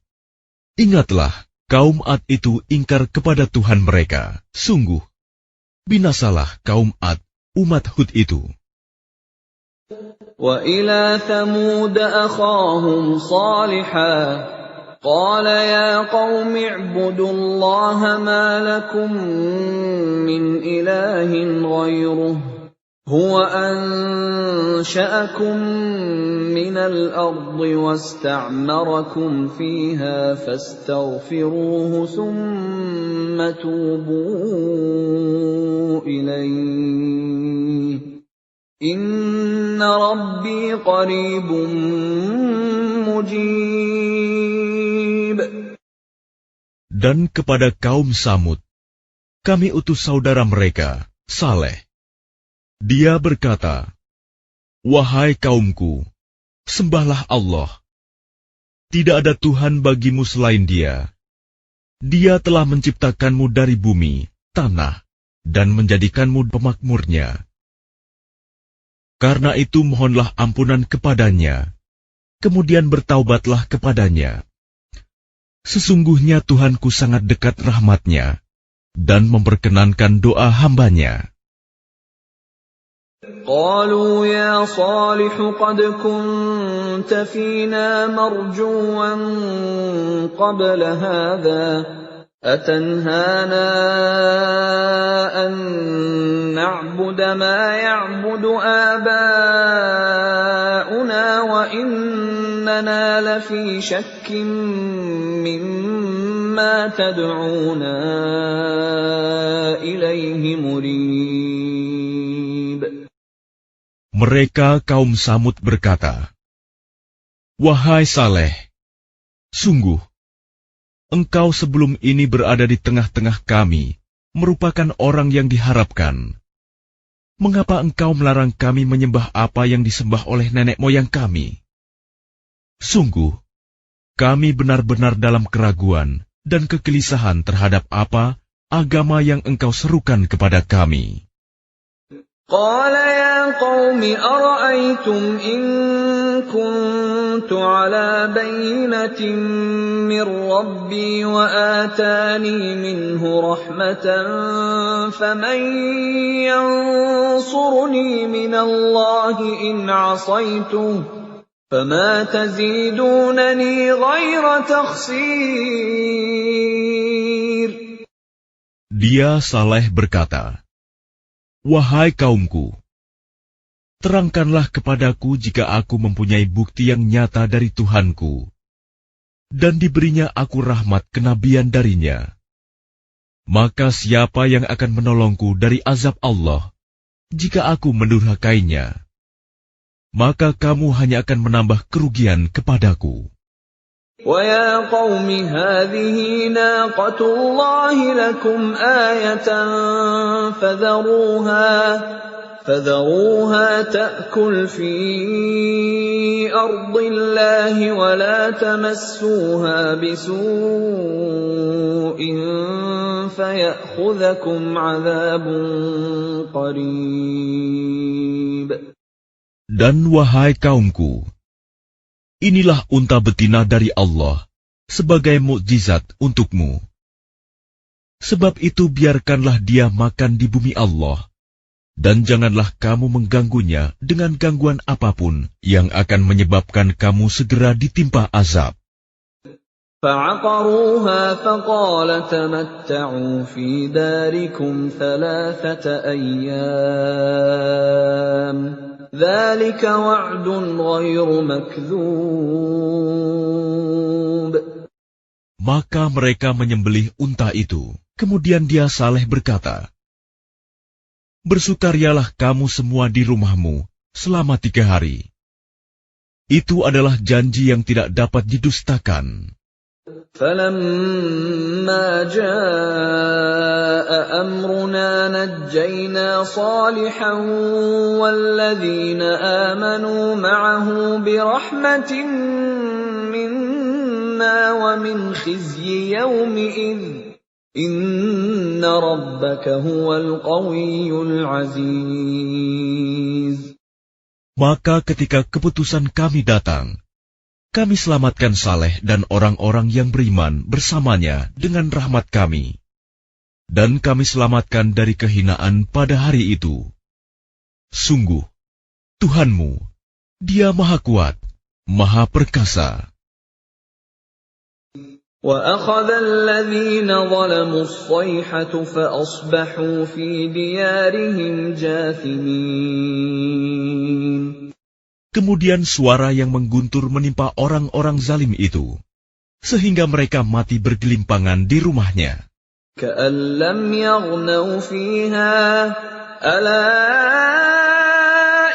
Ingatlah, kaum Ad itu ingkar kepada Tuhan mereka. Sungguh, binasalah kaum Ad, umat Hud itu. وَإِلَى ثَمُودَ أَخَاهُمْ صَالِحًا قَالَ يَا قَوْمِ اعْبُدُوا اللَّهَ مَا لَكُم مِّنْ إِلَٰهٍ غَيْرُهُ هُوَ أَنشَأَكُم مِّنَ الْأَرْضِ وَاسْتَعْمَرَكُمْ فِيهَا فَاسْتَغْفِرُوهُ ثُمَّ تُوبُوا إِلَيْهِ إِنَّ رَبِّي قَرِيبٌ مُّجِيبٌ. Dan kepada kaum Samud, kami utus saudara mereka, Saleh. Dia berkata, "Wahai kaumku, sembahlah Allah. Tidak ada Tuhan bagimu selain Dia. Dia telah menciptakanmu dari bumi, tanah, dan menjadikanmu pemakmurnya. Karena itu mohonlah ampunan kepadanya, kemudian bertaubatlah kepadanya. Sesungguhnya Tuhanku sangat dekat rahmatnya, dan memperkenankan doa hambanya." قالوا يا صالح قد كنت فينا مرجوا قبل هذا أتنهانا أن نعبد ما يعبد آباؤنا وإننا لفي شك مما تدعونا إليه مريب. Mereka kaum Samud berkata, "Wahai Saleh, sungguh, engkau sebelum ini berada di tengah-tengah kami, merupakan orang yang diharapkan. Mengapa engkau melarang kami menyembah apa yang disembah oleh nenek moyang kami? Sungguh, kami benar-benar dalam keraguan dan kegelisahan terhadap apa agama yang engkau serukan kepada kami." قال يا قوم أرأيتم إن كنت على بينة من ربي وآتاني منه رحمة فمن ينصرني من الله إن عصيته فما تزيدونني غير تخسير. Dia Saleh berkata, "Wahai kaumku, terangkanlah kepadaku jika aku mempunyai bukti yang nyata dari Tuhanku, dan diberinya aku rahmat kenabian darinya. Maka siapa yang akan menolongku dari azab Allah, jika aku mendurhakainya? Maka kamu hanya akan menambah kerugian kepadaku." وَيَا قَوْمِ هَٰذِهِ نَاقَةُ اللَّهِ لَكُمْ آيَةً فَذَرُوهَا تَأْكُلْ فِي أَرْضِ اللَّهِ وَلَا تَمَسُّوهَا بِسُوءٍ فَيَأْخُذَكُمْ عَذَابٌ قَرِيبٌ. Dan wahai kaumku, inilah unta betina dari Allah sebagai mukjizat untukmu. Sebab itu biarkanlah dia makan di bumi Allah, dan janganlah kamu mengganggunya dengan gangguan apapun yang akan menyebabkan kamu segera ditimpa azab. فَعَقَرُوهَا فَقَالَ تَمَتَّعُوا فِي دَارِكُمْ 3 أَيَّامٍ ذَلِكَ وَعْدٌ غَيْرُ مَكْذُوبٍ. Maka mereka menyembelih unta itu. Kemudian dia Saleh berkata, "Bersukarialah kamu semua di rumahmu selama 3 hari. Itu adalah janji yang tidak dapat didustakan. فَلَمَّا جَاءَ أَمْرُنَا نَجَّيْنَا صَالِحًا وَالَّذِينَ آمَنُوا مَعَهُ بِرَحْمَةٍ مِنَّا وَمِنْ خِزْيِ يَوْمِئِذٍ إِنَّ رَبَّكَ هُوَ الْقَوِيُّ الْعَزِيزُ. Maka ketika keputusan kami datang, kami selamatkan Saleh dan orang-orang yang beriman bersamanya dengan rahmat kami. Dan kami selamatkan dari kehinaan pada hari itu. Sungguh, Tuhanmu, Dia Maha Kuat, Maha Perkasa. وَأَخَذَ الَّذِينَ ظَلَمُوا الصَّيْحَةُ فَأَصْبَحُوا فِي دِيَارِهِمْ جَاثِمِينَ. Kemudian suara yang mengguntur menimpa orang-orang zalim itu, sehingga mereka mati bergelimpangan di rumahnya. كَأَن لَّمْ يَغْنَوْا فِيهَا أَلَا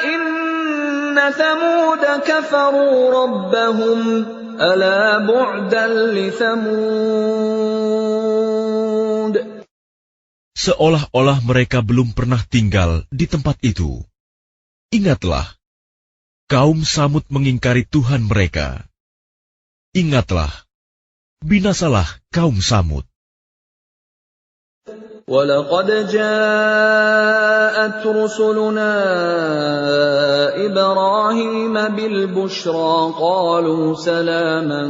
إِنَّ ثَمُودَ كَفَرُوا رَبَّهُمْ أَلَا بُعْدًا لِثَمُودَ. Seolah-olah mereka belum pernah tinggal di tempat itu. Ingatlah, kaum Samud mengingkari Tuhan mereka. Ingatlah, binasalah kaum Samud. وَلَقَدْ جَاءَتْ رُسُلُنَا إِبْرَاهِيمَ بِالْبُشْرَىٰ قَالُوا سَلَامًا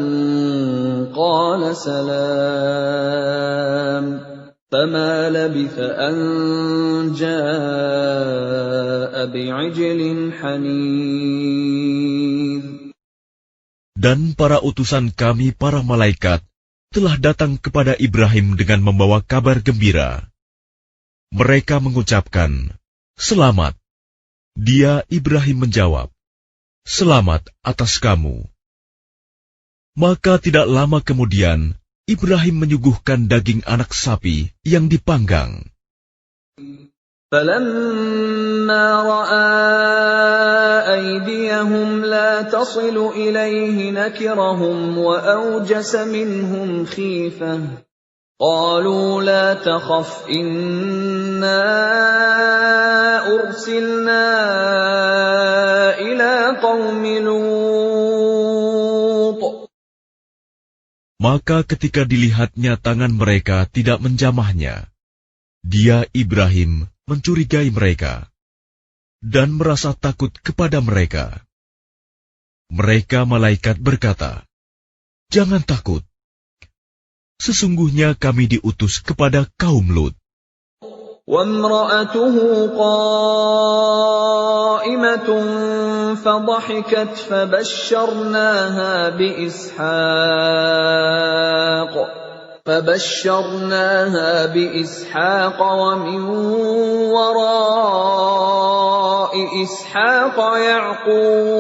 قَالَ سَلَامٌ فَمَا لَبِثَ أَن جَاءَ بِعِجْلٍ حَنِيذٍ. Dan para utusan kami, para malaikat, telah datang kepada Ibrahim dengan membawa kabar gembira. Mereka mengucapkan, "Selamat." Dia, Ibrahim, menjawab, "Selamat atas kamu." Maka tidak lama kemudian, Ibrahim menyuguhkan daging anak sapi yang dipanggang. فَلَمَّا رَأَىٰ أَيْدِيَهُمْ لَا تَصِلُ إِلَيْهِ نَكِرَهُمْ وَأَوْجَسَ مِنْهُمْ خِيفَةً قَالُوا لَا تَخَفْ إِنَّا أُرْسِلْنَا إِلَىٰ قَوْمِ لُوطٍ. Maka ketika dilihatnya tangan mereka tidak menjamahnya, dia, Ibrahim, mencurigai mereka dan merasa takut kepada mereka. Mereka malaikat berkata, "Jangan takut. Sesungguhnya kami diutus kepada kaum Lut." وَامْرَأَتُهُ قَائِمَةٌ فَضَحِكَتْ فَبَشَّرْنَاهَا بِإِسْحَاقَ وَمِن وَرَاءِ إِسْحَاقَ يَعْقُوبَ.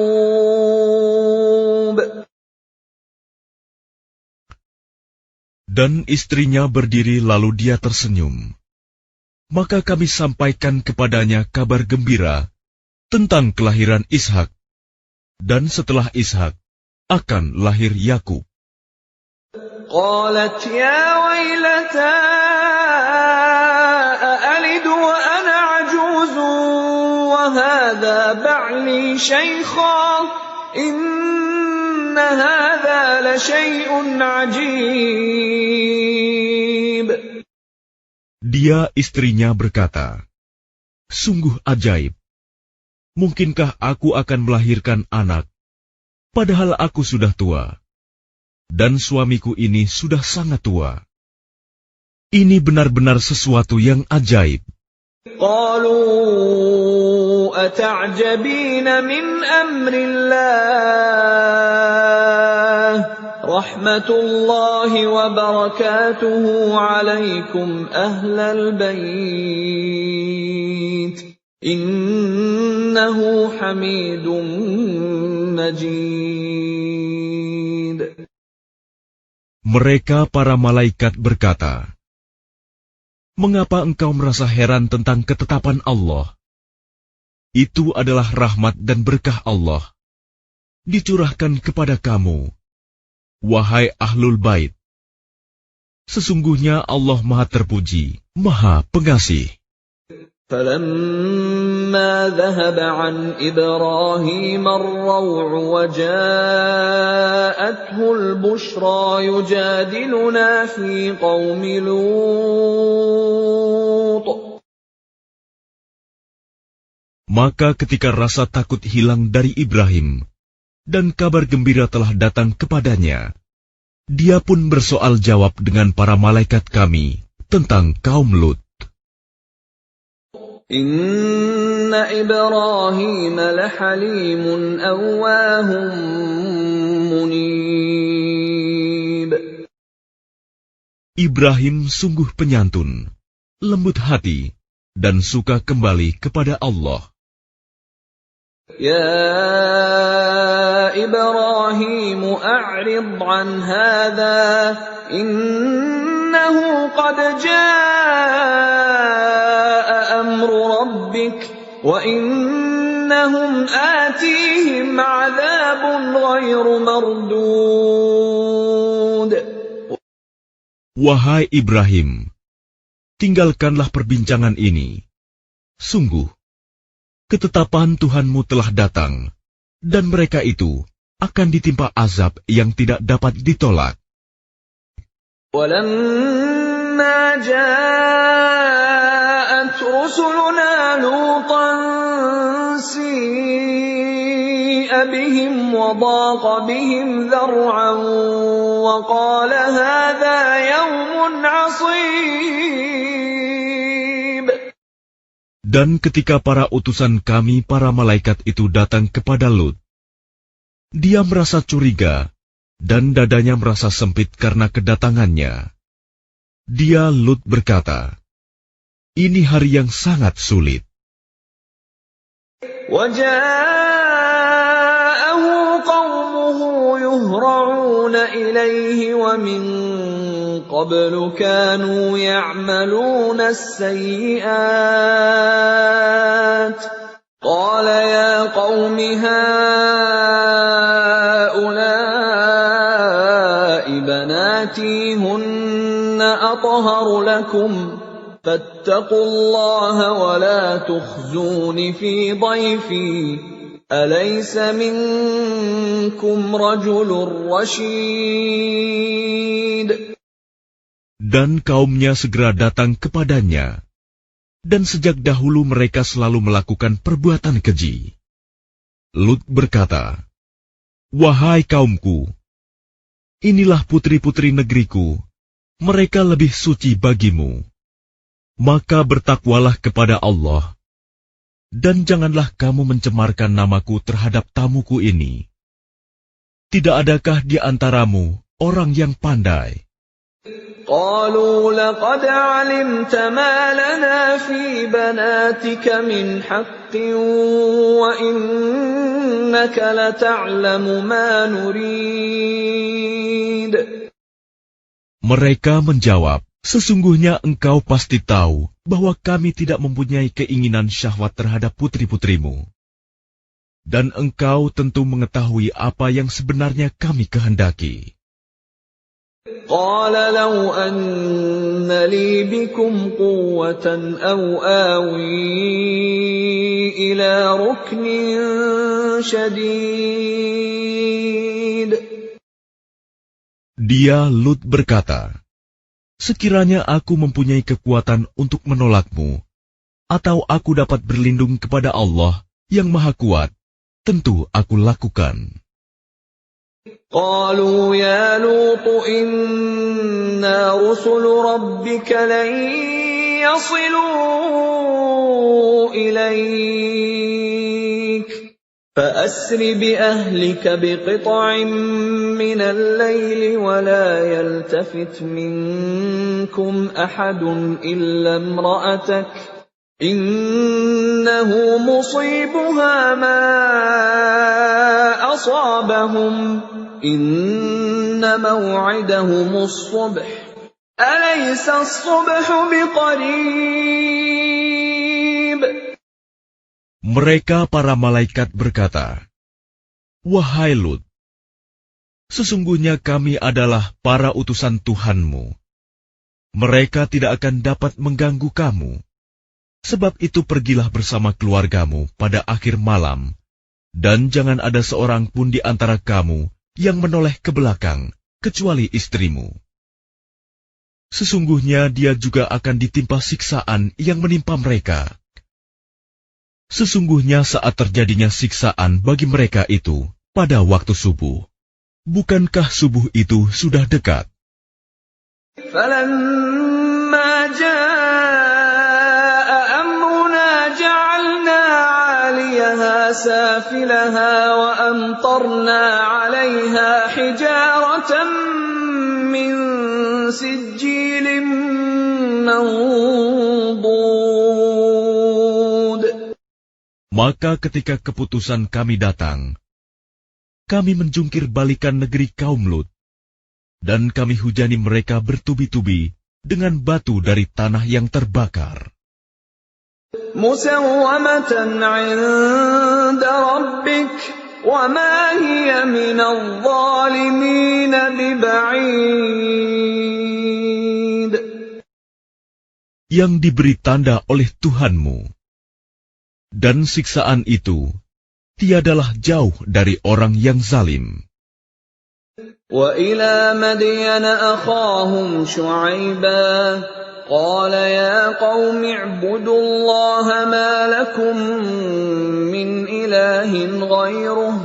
Dan istrinya berdiri lalu dia tersenyum. Maka kami sampaikan kepadanya kabar gembira tentang kelahiran Ishak. Dan setelah Ishak akan lahir Yakub. قالت يا ويلتى أألد وأنا عجوز وهذا بعلي شيخا إن هذا لشيء عجيب. Dia, istrinya, berkata, "Sungguh ajaib. Mungkinkah aku akan melahirkan anak, padahal aku sudah tua, dan suamiku ini sudah sangat tua. Ini benar-benar sesuatu yang ajaib." قالوا أتعجبين من أمر الله رحمة الله وبركاته عليكم أهل البيت إنه حميد مجيد. Mereka para malaikat berkata, "Mengapa engkau merasa heran tentang ketetapan Allah? Itu adalah rahmat dan berkah Allah. dicurahkan kepada kamu, wahai Ahlul Bait. Sesungguhnya Allah Maha Terpuji, Maha Pengasih. فَلَمَّا ذَهَبَ عَنْ إِبْرَاهِيمَ الرَّوْعُ وَجَاءَتْهُ الْبُشْرَى يُجَادِلُنَا فِي قَوْمِ لُوطٍ. Maka ketika rasa takut hilang dari Ibrahim, dan kabar gembira telah datang kepadanya, dia pun bersoal jawab dengan para malaikat kami tentang kaum Lut. Inna Ibrahim lahalimun awwahum munib. Ibrahim sungguh penyantun, lembut hati, dan suka kembali kepada Allah. Ya Ibrahim a'rid an hadha innahu qad jaa amru rabbik wa innahum atihim 'adzabun ghairu mardud. Wahai Ibrahim, tinggalkanlah perbincangan ini. Sungguh, ketetapan Tuhanmu telah datang, dan mereka itu akan ditimpa azab yang tidak dapat ditolak. وَلَمَّا جَاءَتْ رُسُلُنَا لُوطًا سِيءَ بِهِمْ وَضَاقَ بِهِمْ ذَرْعًا وَقَالَ هَذَا يَوْمٌ عَصِيبٌ. Dan ketika para utusan kami, para malaikat itu datang kepada Lut, dia merasa curiga, dan dadanya merasa sempit karena kedatangannya. Dia, Lut, berkata, "Ini hari yang sangat sulit." وَجَاءَهُ قَوْمُهُ يُهْرَعُونَ إِلَيْهِ وَمِن قَبْلُ كَانُوا يَعْمَلُونَ السَّيِّئَاتِ قَالَ يَا قَوْمِ هَٰؤُلَاءِ بَنَاتِي هُنَّ أَطْهَرُ لَكُمْ فَاتَّقُوا اللَّهَ وَلَا تُخْزُونِ فِي ضَيْفِي أَلَيْسَ مِنكُمْ رَجُلٌ رَّشِيدٌ. Dan kaumnya segera datang kepadanya, dan sejak dahulu mereka selalu melakukan perbuatan keji. Lut berkata, "Wahai kaumku, inilah putri-putri negeriku, mereka lebih suci bagimu. Maka bertakwalah kepada Allah, dan janganlah kamu mencemarkan namaku terhadap tamuku ini. Tidak adakah di antaramu orang yang pandai?" قالوا لقد علمت ما لنا في بناتك من حق وإنك لتعلم ما نريد. Mereka menjawab, "Sesungguhnya engkau pasti tahu bahwa kami tidak mempunyai keinginan syahwat terhadap putri-putrimu. Dan engkau tentu mengetahui apa yang sebenarnya kami kehendaki." قال لو أن لي بكم قوة أو آوي إلى ركن شديد. Dia, Lut, berkata, "Sekiranya aku mempunyai kekuatan untuk menolakmu, atau aku dapat berlindung kepada Allah yang Maha Kuat, tentu aku lakukan." قالوا يا لوط إنا رسل ربك لن يصلوا إليك فأسر بأهلك بقطع من الليل ولا يلتفت منكم أحد إلا امرأتك إنه مصيبها ما أصابهم إن موعدهم الصبح أليس الصبح بقريب. Mereka para malaikat berkata, Wahai Lut, sesungguhnya kami adalah para utusan Tuhanmu. Mereka tidak akan dapat mengganggu kamu. Sebab itu pergilah bersama keluargamu pada akhir malam, dan jangan ada seorang pun di antara kamu yang menoleh ke belakang, kecuali istrimu. Sesungguhnya dia juga akan ditimpa siksaan yang menimpa mereka. Sesungguhnya saat terjadinya siksaan bagi mereka itu pada waktu subuh. Bukankah subuh itu sudah dekat? فَلَمَّا جَاءَ أَمْرُنَا جَعَلْنَا عَالِيَهَا سَافِلَهَا وَأَمْطَرْنَا عَلَيْهَا حِجَارَةً مِّن سِجِّيلٍ مَّنضُودٍ. Maka ketika keputusan kami datang, kami menjungkir balikan negeri kaum Lut, dan kami hujani mereka bertubi-tubi dengan batu dari tanah yang terbakar. مُّسَوَّمَةً عِندَ رَبِّكَ وَمَا هِيَ مِنَ الظَّالِمِينَ بِبَعِيدٍ. Yang diberi tanda oleh Tuhanmu, dan siksaan itu tiadalah jauh dari orang yang zalim. وَإِلَى مَدْيَنَ أَخَاهُمْ شُعَيْبًا قَالَ يَا قَوْمِ اعْبُدُوا اللَّهَ مَا لَكُمْ مِنْ إِلَٰهٍ غَيْرُهُ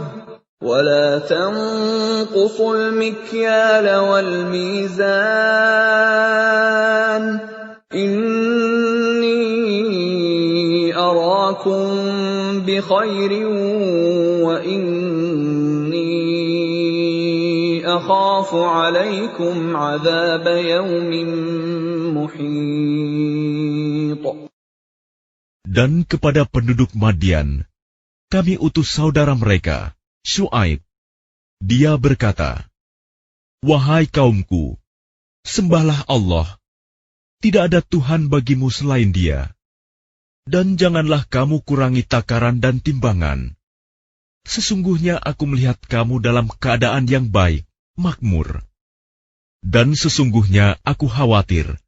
وَلَا تَنقُصُوا الْمِكْيَالَ وَالْمِيزَانَ إِنِّي أَرَاكُمْ بِخَيْرٍ وَإِنِّي أَخَافُ عَلَيْكُمْ عَذَابَ يَوْمٍ مُحِيطٍ. Dan kepada penduduk Madian, kami utus saudara mereka, Syuaib. Dia berkata, "Wahai kaumku, sembahlah Allah. Tidak ada Tuhan bagimu selain Dia. Dan janganlah kamu kurangi takaran dan timbangan. Sesungguhnya aku melihat kamu dalam keadaan yang baik, makmur. Dan sesungguhnya aku khawatir,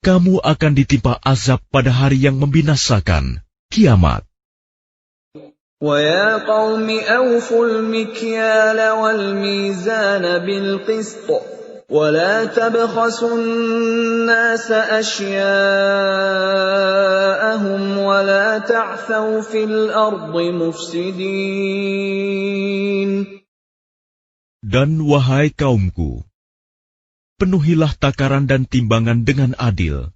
kamu akan ditimpa azab pada hari yang membinasakan, kiamat." وَيَا قَوْمِ أَوْفُوا الْمِكْيَالَ وَالْمِيزَانَ بِالْقِسْطِ وَلَا تَبْخَسُوا النَّاسَ أَشْيَاءَهُمْ وَلَا تَعْثَوْا فِي الْأَرْضِ مُفْسِدِينَ. Dan wahai kaumku, penuhilah takaran dan timbangan dengan adil,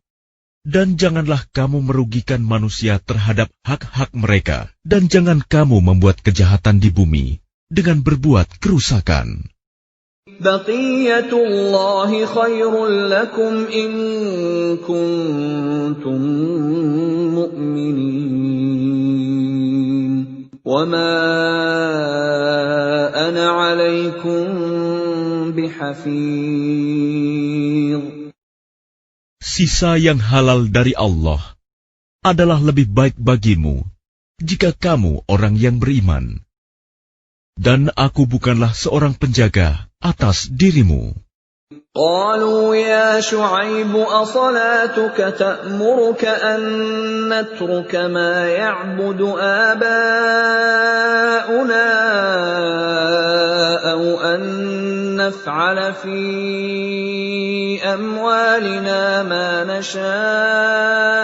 dan janganlah kamu merugikan manusia terhadap hak-hak mereka, dan jangan kamu membuat kejahatan di bumi dengan berbuat kerusakan. بَقِيَّةُ اللَّهِ خَيْرٌ لَكُمْ إِن كُنتُم مُّؤْمِنِينَ وَمَا أَنَا عَلَيْكُمْ بِحَفِيظٍ. Sisa yang halal dari Allah adalah lebih baik bagimu jika kamu orang yang beriman. Dan aku bukanlah seorang penjaga atas dirimu. قالوا يا شعيب أصلاتك تأمرك أن نترك ما يعبد آباؤنا أو أن نفعل في أموالنا ما نشاء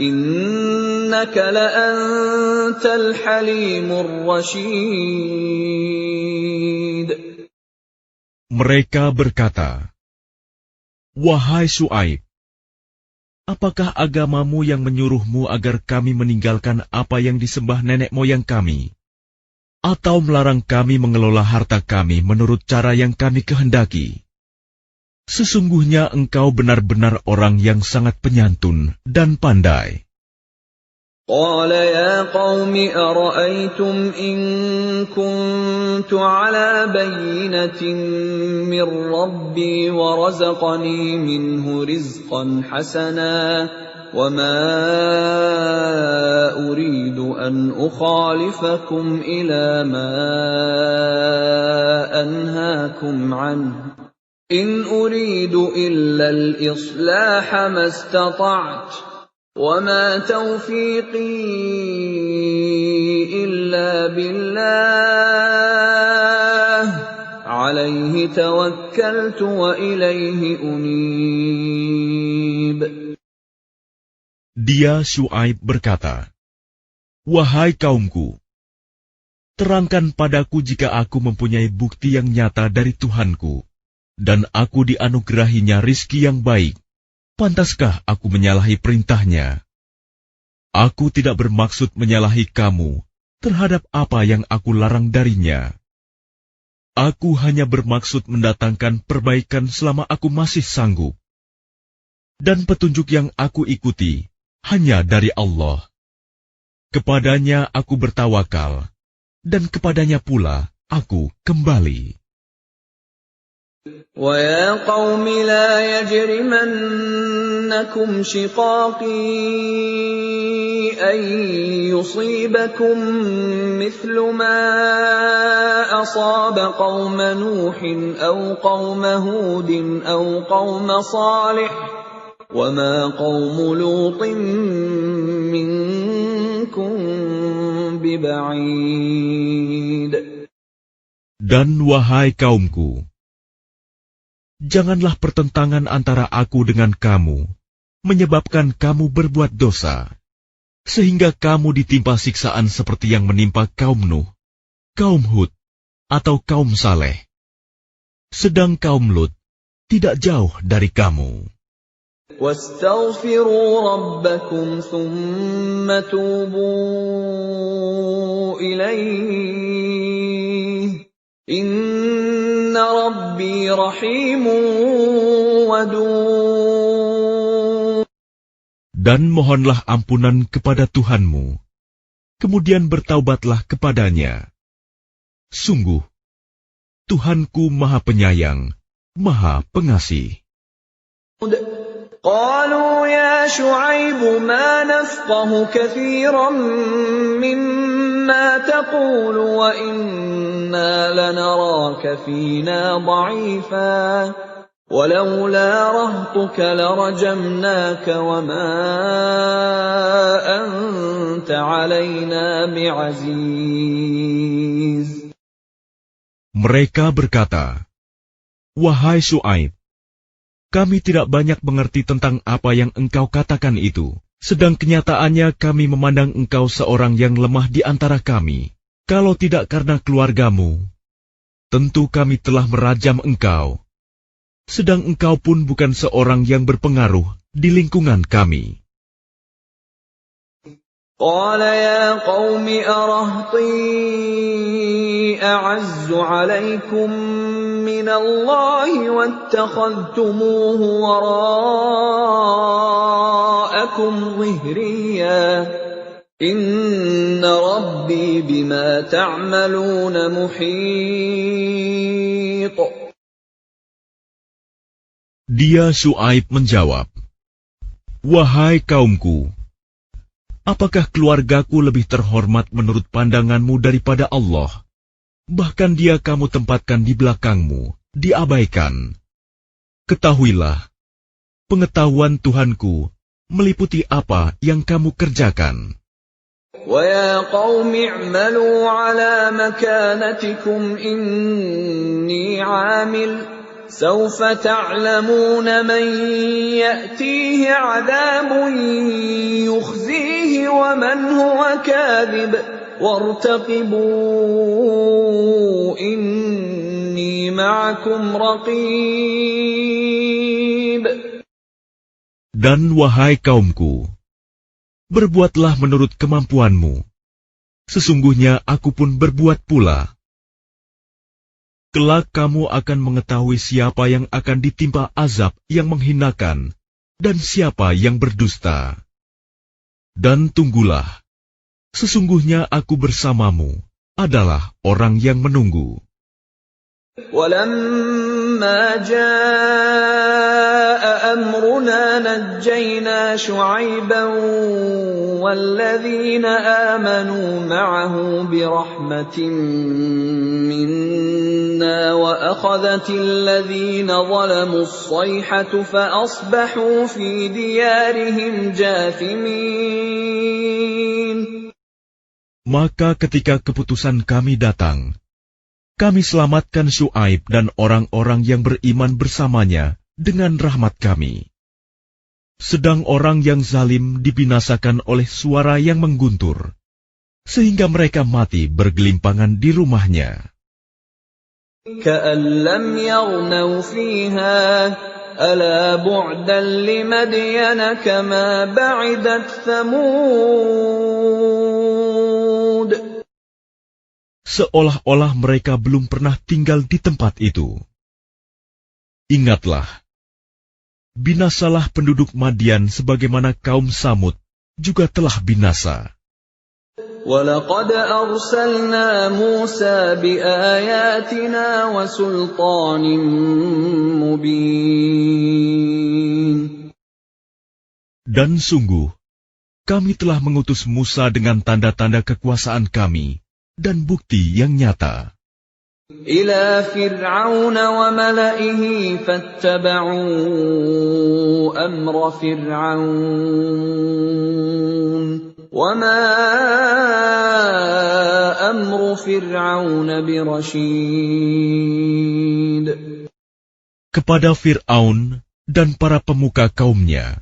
إنك لأنت الحليم الرشيد. Mereka berkata, "Wahai Syuaib, apakah agamamu yang menyuruhmu agar kami meninggalkan apa yang disembah nenek moyang kami, atau melarang kami mengelola harta kami menurut cara yang kami kehendaki? Sesungguhnya engkau benar-benar orang yang sangat penyantun dan pandai." قال يا قوم أرأيتم إن كنت على بينة من ربي ورزقني منه رزقا حسنا وَمَا أُرِيدُ أَنْ أُخَالِفَكُمْ إِلَى مَا أَنْهَاكُمْ عَنْهُ إِنْ أُرِيدُ إِلَّا الْإِصْلَاحَ مَا اسْتَطَعْتُ وَمَا تَوْفِيقِي إِلَّا بِاللَّهِ عَلَيْهِ تَوَكَّلْتُ وَإِلَيْهِ أُنِيبُ. Dia Syuaib berkata, "Wahai kaumku, terangkan padaku jika aku mempunyai bukti yang nyata dari Tuhanku, dan aku dianugerahinya rizki yang baik, pantaskah aku menyalahi perintahnya? Aku tidak bermaksud menyalahi kamu terhadap apa yang aku larang darinya. Aku hanya bermaksud mendatangkan perbaikan selama aku masih sanggup. Dan petunjuk yang aku ikuti hanya dari Allah. Kepadanya aku bertawakal, dan kepadanya pula aku kembali." وَيَا قَوْمِ لَا يَجْرِمَنَّكُمْ شِقَاقِي أَن يُصِيبَكُم مِّثْلُ مَا أَصَابَ قَوْمَ نُوحٍ أَوْ قَوْمَ هُودٍ أَوْ قَوْمَ صَالِحٍ وَمَا قَوْمُ لُوطٍ مِّنكُم بِبَعِيدٍ. Dan wahai kaumku, janganlah pertentangan antara aku dengan kamu menyebabkan kamu berbuat dosa, sehingga kamu ditimpa siksaan seperti yang menimpa kaum Nuh, kaum Hud, atau kaum Saleh. Sedang kaum Lut tidak jauh dari kamu. وَاسْتَغْفِرُوا رَبَّكُمْ ثُمَّ تُوبُوا إِلَيْهِ إِنَّ رَبِّي رَحِيمٌ وَدُودٌ. Dan mohonlah ampunan kepada Tuhanmu, kemudian bertaubatlah kepadanya. Sungguh, Tuhanku Maha Penyayang, Maha Pengasih. قالوا يا شعيب ما نفقه كثيرا مما تقول وإنا لنراك فينا ضعيفا ولولا رهطك لرجمناك وما أنت علينا بعزيز. Mereka berkata, "Wahai Syuaib, kami tidak banyak mengerti tentang apa yang engkau katakan itu, sedang kenyataannya kami memandang engkau seorang yang lemah di antara kami. Kalau tidak karena keluargamu, tentu kami telah merajam engkau. Sedang engkau pun bukan seorang yang berpengaruh di lingkungan kami." قال يا قوم أرهطي أعز عليكم من الله واتخذتموه وراءكم ظهريا إن ربي بما تعملون محيط. Dia Syuaib menjawab, "Wahai kaumku, apakah keluargaku lebih terhormat menurut pandanganmu daripada Allah? Bahkan dia kamu tempatkan di belakangmu, diabaikan. Ketahuilah, pengetahuan Tuhanku meliputi apa yang kamu kerjakan." وَيَا قَوْمِ اعْمَلُوا عَلَى مَكَانَتِكُمْ إِنِّي عَامِلٌ سَوْفَ تَعْلَمُونَ مَنْ يَأْتِيهِ عَذَابٌ يُخْزِيهِ وَمَنْ هُوَ كَاذِبٌ وَارْتَقِبُوا إِنِّي مَعَكُمْ رَقِيبٌ. Dan wahai kaumku, berbuatlah menurut kemampuanmu. Sesungguhnya aku pun berbuat pula. Kelak kamu akan mengetahui siapa yang akan ditimpa azab yang menghinakan dan siapa yang berdusta. Dan tunggulah, sesungguhnya aku bersamamu adalah orang yang menunggu. وَلَمَّا جَاءَ أَمْرُنَا أمرنا نجينا شعيبا والذين آمنوا معه برحمة منا وأخذت الذين ظلموا الصيحة فأصبحوا في ديارهم جاثمين. Maka ketika keputusan kami datang, kami selamatkan Syuaib dan orang-orang yang beriman bersamanya dengan rahmat kami. Sedang orang yang zalim dibinasakan oleh suara yang mengguntur, sehingga mereka mati bergelimpangan di rumahnya. كأن لم يغنوا فيها ألا بعدا لمدين كما بعدت ثمود. Seolah-olah mereka belum pernah tinggal di tempat itu. Ingatlah, binasalah penduduk Madian sebagaimana kaum Samud juga telah binasa. وَلَقَدْ أَرْسَلْنَا مُوسَى بِآيَاتِنَا وَسُلْطَانٍ مُبِينٍ. Dan sungguh, kami telah mengutus Musa dengan tanda-tanda kekuasaan kami dan bukti yang nyata. إِلَى فِرْعَوْنَ وَمَلَئِهِ فَاتَّبَعُوا أَمْرَ فِرْعَوْنَ وَمَا أَمْرُ فِرْعَوْنَ بِرَشِيدٍ. Kepada Fir'aun dan para pemuka kaumnya,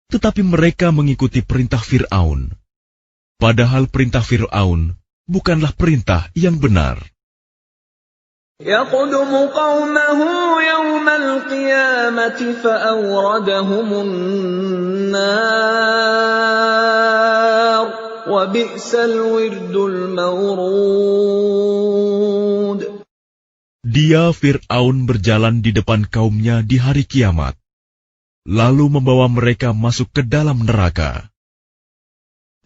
tetapi mereka mengikuti perintah Fir'aun, padahal perintah Fir'aun bukanlah perintah yang benar. يَقْدُمُ قَوْمَهُ يَوْمَ الْقِيَامَةِ فَأَوْرَدَهُمُ النَّارَ وَبِئْسَ الْوِرْدُ الْمَوْرُودُ. Dia Fir'aun berjalan di depan kaumnya di hari kiamat, lalu membawa mereka masuk ke dalam neraka.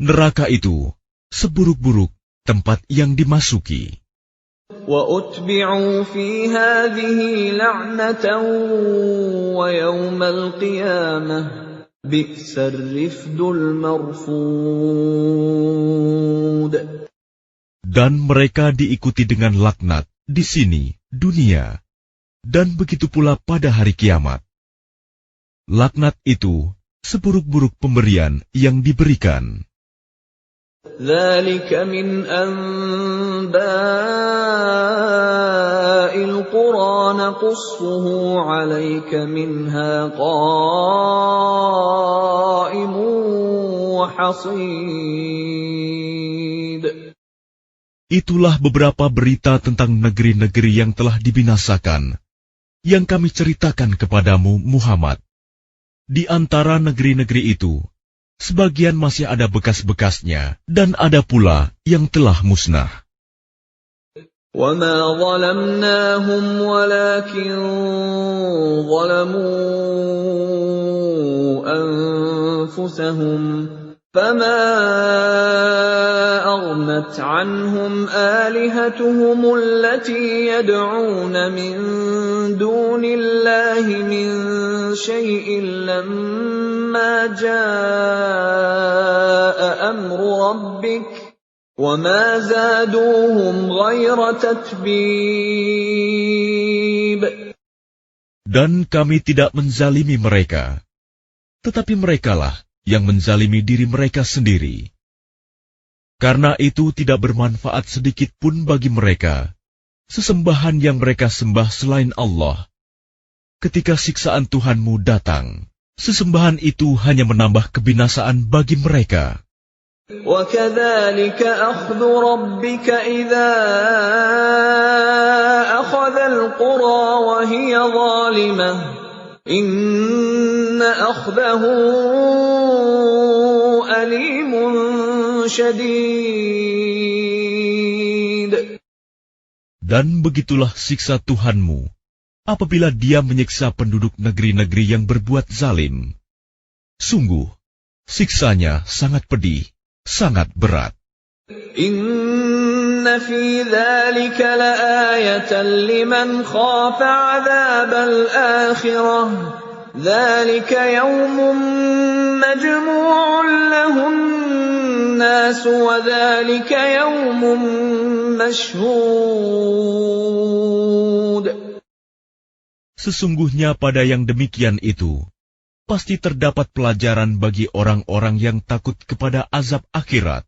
Neraka itu seburuk-buruk tempat yang dimasuki. وَأُتْبِعُوا فِي هَذِهِ لَعْنَةً وَيَوْمَ الْقِيَامَةِ بِئْسَ الرِّفْدُ الْمَرْفُودُ. Dan mereka diikuti dengan laknat di sini, dunia, dan begitu pula pada hari kiamat. Laknat itu seburuk-buruk pemberian yang diberikan. ذَلِكَ مِنْ أَنْبَاءِ الْقُرَى نَقُصُّهُ عَلَيْكَ مِنْهَا قَائِمٌ وَحَصِيدٌ. Itulah beberapa berita tentang negeri-negeri yang telah dibinasakan, yang kami ceritakan kepadamu, Muhammad. Di antara negeri-negeri itu, sebagian masih ada bekas-bekasnya, dan ada pula yang telah musnah. وَمَا ظَلَمْنَاهُمْ وَلَكِنْ ظَلَمُوا أَنفُسَهُمْ فَمَا أَغْنَتْ عَنْهُمْ آلِهَتُهُمُ الَّتِي يَدْعُونَ مِنْ دُونِ اللَّهِ مِنْ شَيْءٍ لَمَّا جَاءَ أَمْرُ رَبِّكَ وَمَا زَادُوهُمْ غَيْرَ تَتْبِيبٍ. Dan kami tidak menzalimi mereka, tetapi merekalah yang menzalimi diri mereka sendiri. Karena itu tidak bermanfaat sedikit pun bagi mereka sesembahan yang mereka sembah selain Allah. Ketika siksaan Tuhanmu datang, sesembahan itu hanya menambah kebinasaan bagi mereka. وَكَذَلِكَ أَخْذُ رَبِّكَ إِذَا أَخَذَ الْقُرَى وَهِيَ ظَالِمَةٌ إِنَّ أَخْذَهُ أَلِيمٌ شَدِيدٌ. Dan begitulah siksa Tuhanmu apabila Dia menyiksa penduduk negeri-negeri yang berbuat zalim. Sungguh, siksanya sangat pedih, sangat berat. Inna fi dzalika laayatan liman khafa 'adzabal akhirah ذلك يوم مجموع له الناس وذلك يوم مشهود. Sesungguhnya pada yang demikian itu, pasti terdapat pelajaran bagi orang-orang yang takut kepada azab akhirat.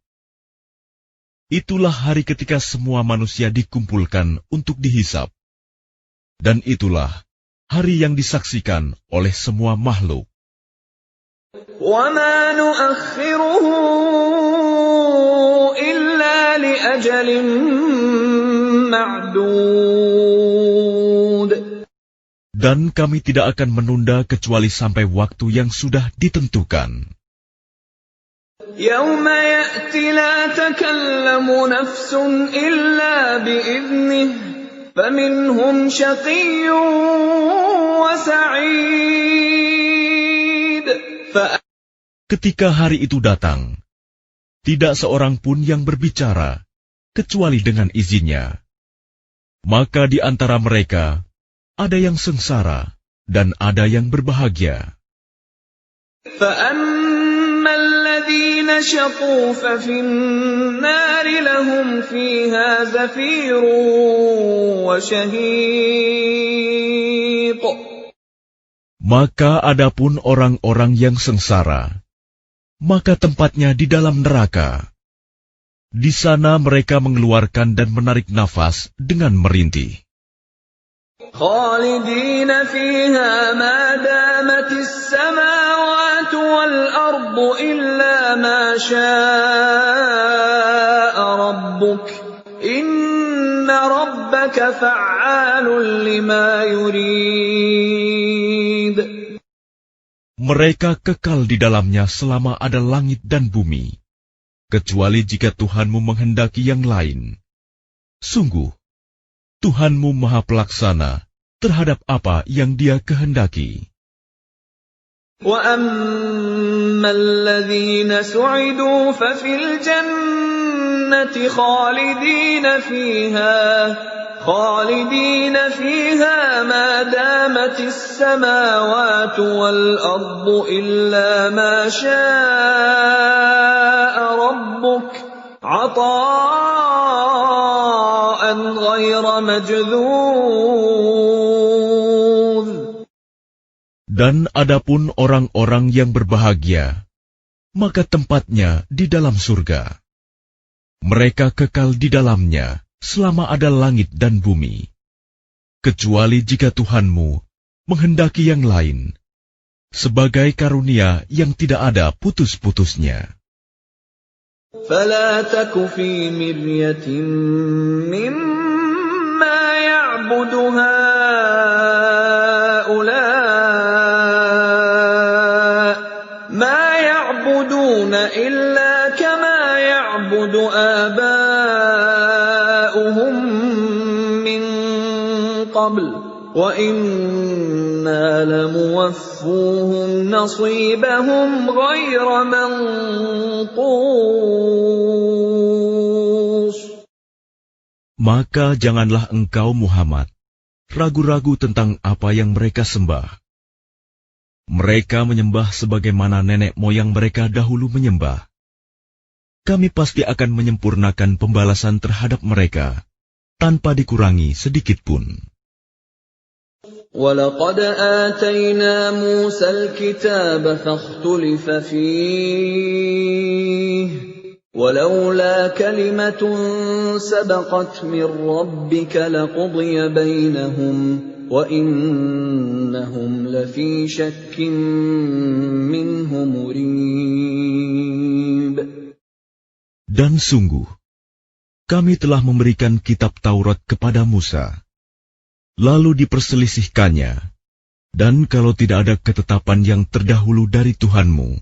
Itulah hari ketika semua manusia dikumpulkan untuk dihisab. Dan itulah hari yang disaksikan oleh semua makhluk. وَمَا نُؤَخِّرُهُ إِلَّا لِأَجَلٍ مَّعْدُودٍ. Dan kami tidak akan menunda kecuali sampai waktu yang sudah ditentukan. يَوْمَ يَأْتِ لَا تَكَلَّمُ نَفْسٌ إِلَّا بِإِذْنِهِ فَمِنْهُمْ شَقِيٌّ وَسَعِيدٌ. Ketika hari itu datang, tidak seorang pun yang berbicara kecuali dengan izinnya. Maka di antara mereka ada yang sengsara dan ada yang berbahagia. فَأَمَّا الَّذِينَ شَقُوا فَفِي النَّارِ لَهُمْ فِيهَا زَفِيرٌ وَشَهِيقٌ. Maka adapun orang-orang yang sengsara, maka tempatnya di dalam neraka. Di sana mereka mengeluarkan dan menarik nafas dengan merintih. خالدين فيها ما دامت السماوات والأرض إلا ما شاء ربك إن ربك فعال لما يريد. Mereka kekal di dalamnya selama ada langit dan bumi, kecuali jika Tuhanmu menghendaki yang lain. Sungguh, Tuhanmu Maha Pelaksana terhadap apa yang Dia kehendaki. وَأَمَّا الَّذِينَ سُعِدُوا فَفِي الْجَنَّةِ خَالِدِينَ فِيهَا مَا دَامَتِ السَّمَاوَاتُ وَالْأَرْضُ إِلَّا مَا شَاءَ رَبُّكَ عَطَاءً غَيْرَ مَجْذُوذٍ. Dan adapun orang-orang yang berbahagia, maka tempatnya di dalam surga. Mereka kekal di dalamnya selama ada langit dan bumi, kecuali jika Tuhanmu menghendaki yang lain, sebagai karunia yang tidak ada putus-putusnya. فَلَا تَكُ فِي مِرْيَةٍ مِّمَّا يَعْبُدُ هَٰؤُلَاءِ مَا يَعْبُدُونَ إِلَّا كَمَا يَعْبُدُ آبَاؤُهُم مِّن قَبْلُ وَإِنَّا لَمُوَفُّوهُمْ نَصِيبَهُمْ غَيْرَ مَنقُوصٍ. Maka janganlah engkau Muhammad ragu-ragu tentang apa yang mereka sembah. Mereka menyembah sebagaimana nenek moyang mereka dahulu menyembah. Kami pasti akan menyempurnakan pembalasan terhadap mereka tanpa dikurangi sedikitpun. وَلَقَدْ آتَيْنَا مُوسَى الْكِتَابَ فَاخْتُلِفَ فِيهِ وَلَوْلَا كَلِمَةٌ سَبَقَتْ مِنْ رَبِّكَ لَقُضِيَ بَيْنَهُمْ وَإِنَّهُمْ لَفِي شَكٍّ مِّنْهُ مُرِيبٍ. Dan sungguh, kami telah memberikan kitab Taurat kepada Musa, lalu diperselisihkannya, dan kalau tidak ada ketetapan yang terdahulu dari Tuhanmu,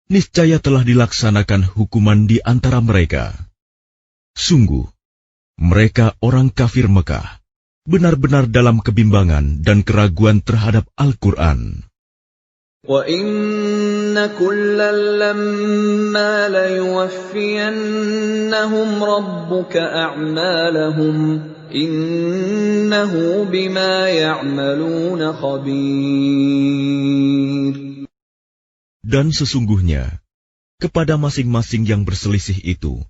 niscaya telah dilaksanakan hukuman di antara mereka. Sungguh, mereka orang kafir Mekah, benar-benar dalam kebimbangan dan keraguan terhadap Al-Quran. وَإِنَّ كُلًّا لَّمَّا لَيُوَفِّيَنَّهُمْ رَبُّكَ أَعْمَالَهُمْ innahu bima ya'maluna khabir. Dan sesungguhnya, kepada masing-masing yang berselisih itu,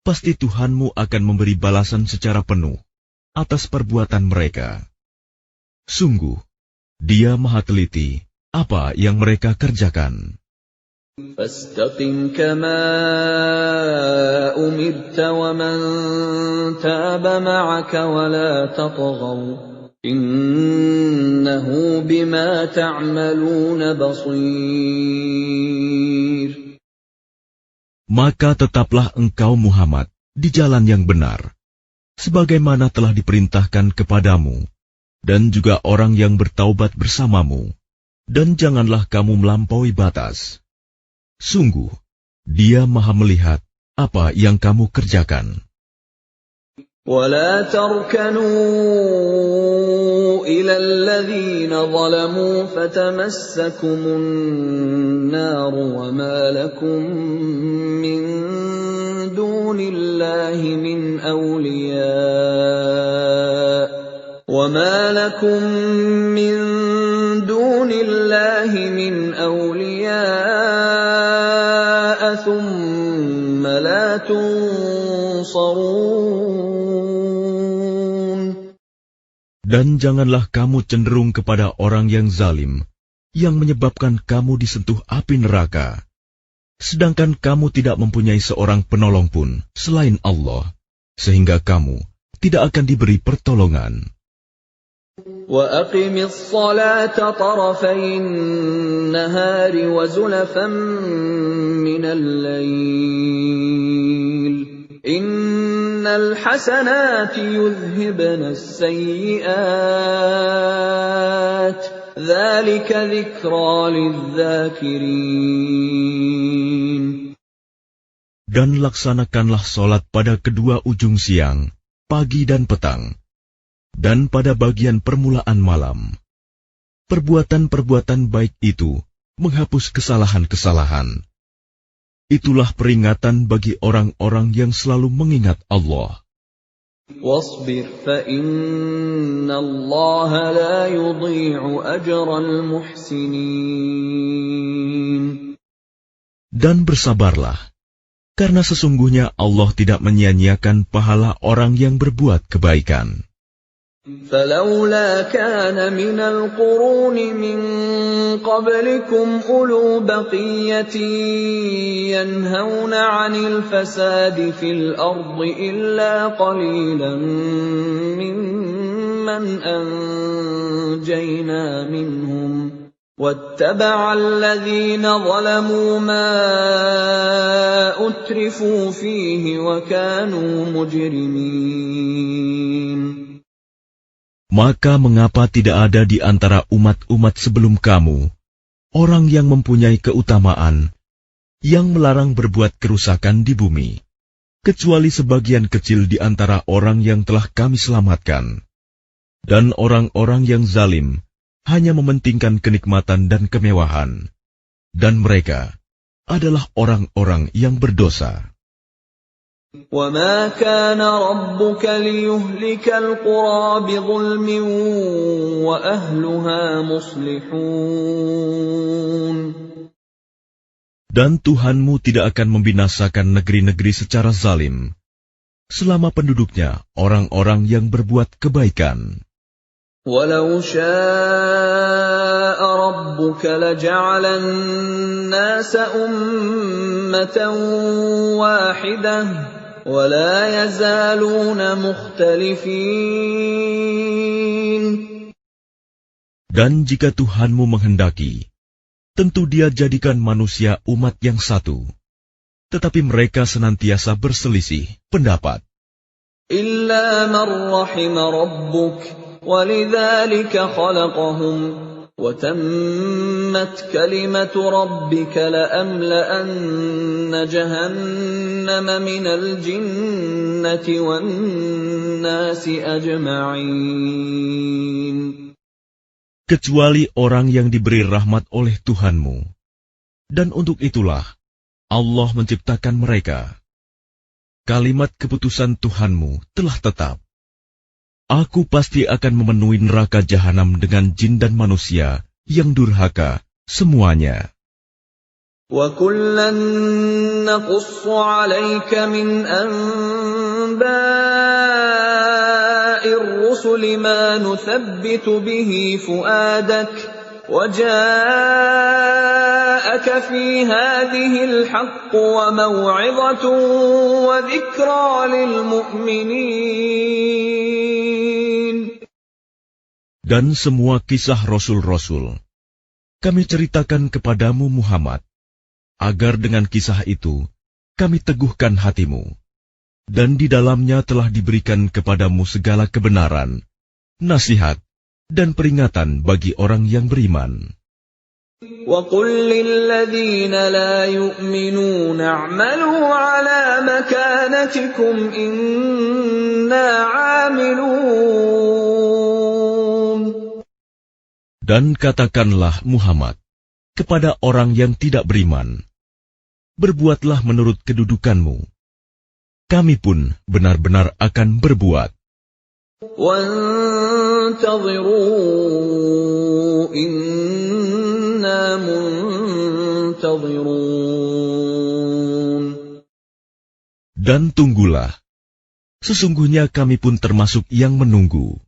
pasti Tuhanmu akan memberi balasan secara penuh atas perbuatan mereka. Sungguh, Dia Maha Teliti apa yang mereka kerjakan. Fastaqim kama umirta wa man taba ma'aka wa la tatghaw innahu bima ta'maluna basir. Maka tetaplah engkau Muhammad di jalan yang benar, sebagaimana telah diperintahkan kepadamu, dan juga orang yang bertaubat bersamamu, dan janganlah kamu melampaui batas. Sungguh, Dia Maha melihat apa yang kamu kerjakan. وَلَا تَرْكَنُوا إِلَى الَّذِينَ ظَلَمُوا فَتَمَسَّكُمُ النَّارُ وَمَا لَكُم مِّن دُونِ اللَّهِ مِنْ أَوْلِيَاءَ ثُمَّ لَا تُنصَرُونَ. Dan janganlah kamu cenderung kepada orang yang zalim, yang menyebabkan kamu disentuh api neraka, sedangkan kamu tidak mempunyai seorang penolong pun selain Allah, sehingga kamu tidak akan diberi pertolongan. وَأَقِمِ الصَّلَاةَ طَرَفَيِ النَّهَارِ وَزُلَفًا مِّنَ اللَّيْلِ إِنَّ الْحَسَنَاتِ يُذْهِبْنَ السَّيِّئَاتِ ذَلِكَ ذِكْرَى لِلذَّاكِرِينَ. Dan laksanakanlah sholat pada kedua ujung siang, pagi dan petang, dan pada bagian permulaan malam. Perbuatan-perbuatan baik itu menghapus kesalahan-kesalahan. Itulah peringatan bagi orang-orang yang selalu mengingat Allah. وَاصْبِرْ فَإِنَّ اللَّهَ لَا يُضِيعُ أَجْرَ الْمُحْسِنِينَ. Dan bersabarlah, karena sesungguhnya Allah tidak menyia-nyiakan pahala orang yang berbuat kebaikan. فَلَوْلَا كَانَ مِنَ الْقُرُونِ مِنْ قَبْلِكُمْ أُولُو بَقِيَّةٍ يَنْهَوْنَ عَنِ الْفَسَادِ فِي الْأَرْضِ إِلَّا قَلِيلًا مِّمَّنْ أَنْجَيْنَا مِنْهُمْ وَاتَّبَعَ الَّذِينَ ظَلَمُوا مَا أُتْرِفُوا فِيهِ وَكَانُوا مُجْرِمِينَ. Maka mengapa tidak ada di antara umat-umat sebelum kamu orang yang mempunyai keutamaan, yang melarang berbuat kerusakan di bumi, kecuali sebagian kecil di antara orang yang telah kami selamatkan. Dan orang-orang yang zalim hanya mementingkan kenikmatan dan kemewahan, dan mereka adalah orang-orang yang berdosa. وَمَا كَانَ رَبُّكَ لِيُهْلِكَ الْقُرَىٰ بِظُلْمٍ وَأَهْلُهَا مُصْلِحُونَ. Dan Tuhanmu tidak akan membinasakan negeri-negeri secara zalim, selama penduduknya orang-orang yang berbuat kebaikan. وَلَوْ شَاءَ رَبُّكَ لَجَعَلَ النَّاسَ أُمَّةً وَاحِدَةً وَلَا يَزَالُونَ مُخْتَلِفِينَ. Dan jika Tuhanmu menghendaki, tentu Dia jadikan manusia umat yang satu, tetapi mereka senantiasa berselisih pendapat. إِلَّا مَنْ رَحِمَ رَبُّكَ وَلِذَلِكَ خَلَقَهُمْ وَتَمَّتْ كَلِمَةُ رَبِّكَ لَأَمْلَأَنَّ جَهَنَّمَ مِنَ الْجِنَّةِ وَالنَّاسِ أَجْمَعِينَ. Kecuali orang yang diberi rahmat oleh Tuhanmu, dan untuk itulah Allah menciptakan mereka. Kalimat keputusan Tuhanmu telah tetap. Aku pasti akan memenuhi neraka jahanam dengan jin dan manusia yang durhaka semuanya. وَكُلًّا نَّقُصُّ عَلَيْكَ مِنْ أَنبَاءِ الرُّسُلِ مَا نُثَبِّتُ بِهِ فُؤَادَكَ وَجَاءَكَ فِي هَٰذِهِ الْحَقُّ وَمَوْعِظَةٌ وَذِكْرَىٰ لِلْمُؤْمِنِينَ. Dan semua kisah Rasul-Rasul kami ceritakan kepadamu Muhammad, agar dengan kisah itu kami teguhkan hatimu, dan di dalamnya telah diberikan kepadamu segala kebenaran, nasihat, dan peringatan bagi orang yang beriman. وَقُل لِّلَّذِينَ لَا يُؤْمِنُونَ اعْمَلُوا عَلَىٰ مَكَانَتِكُمْ إِنَّا عَامِلُونَ. Dan katakanlah Muhammad kepada orang yang tidak beriman, berbuatlah menurut kedudukanmu. Kami pun benar-benar akan berbuat. وَانتَظِرُوا إِنَّا مُنتَظِرُونَ. Dan tunggulah, sesungguhnya kami pun termasuk yang menunggu.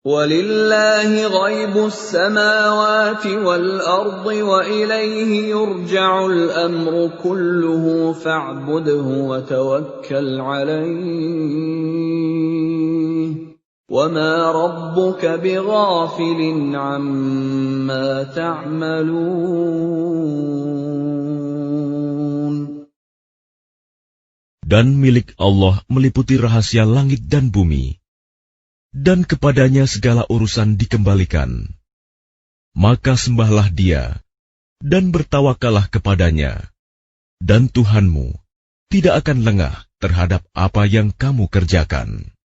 وَلِلَّهِ غَيْبُ السَّمَاوَاتِ وَالْأَرْضِ وَإِلَيْهِ يُرْجَعُ الْأَمْرُ كُلُّهُ فَاعْبُدْهُ وَتَوَكَّلْ عَلَيْهِ وَمَا رَبُّكَ بِغَافِلٍ عَمَّا تَعْمَلُونَ. Dan milik Allah meliputi rahasia langit dan bumi, dan kepadanya segala urusan dikembalikan. Maka sembahlah Dia, dan bertawakallah kepadanya, dan Tuhanmu tidak akan lengah terhadap apa yang kamu kerjakan.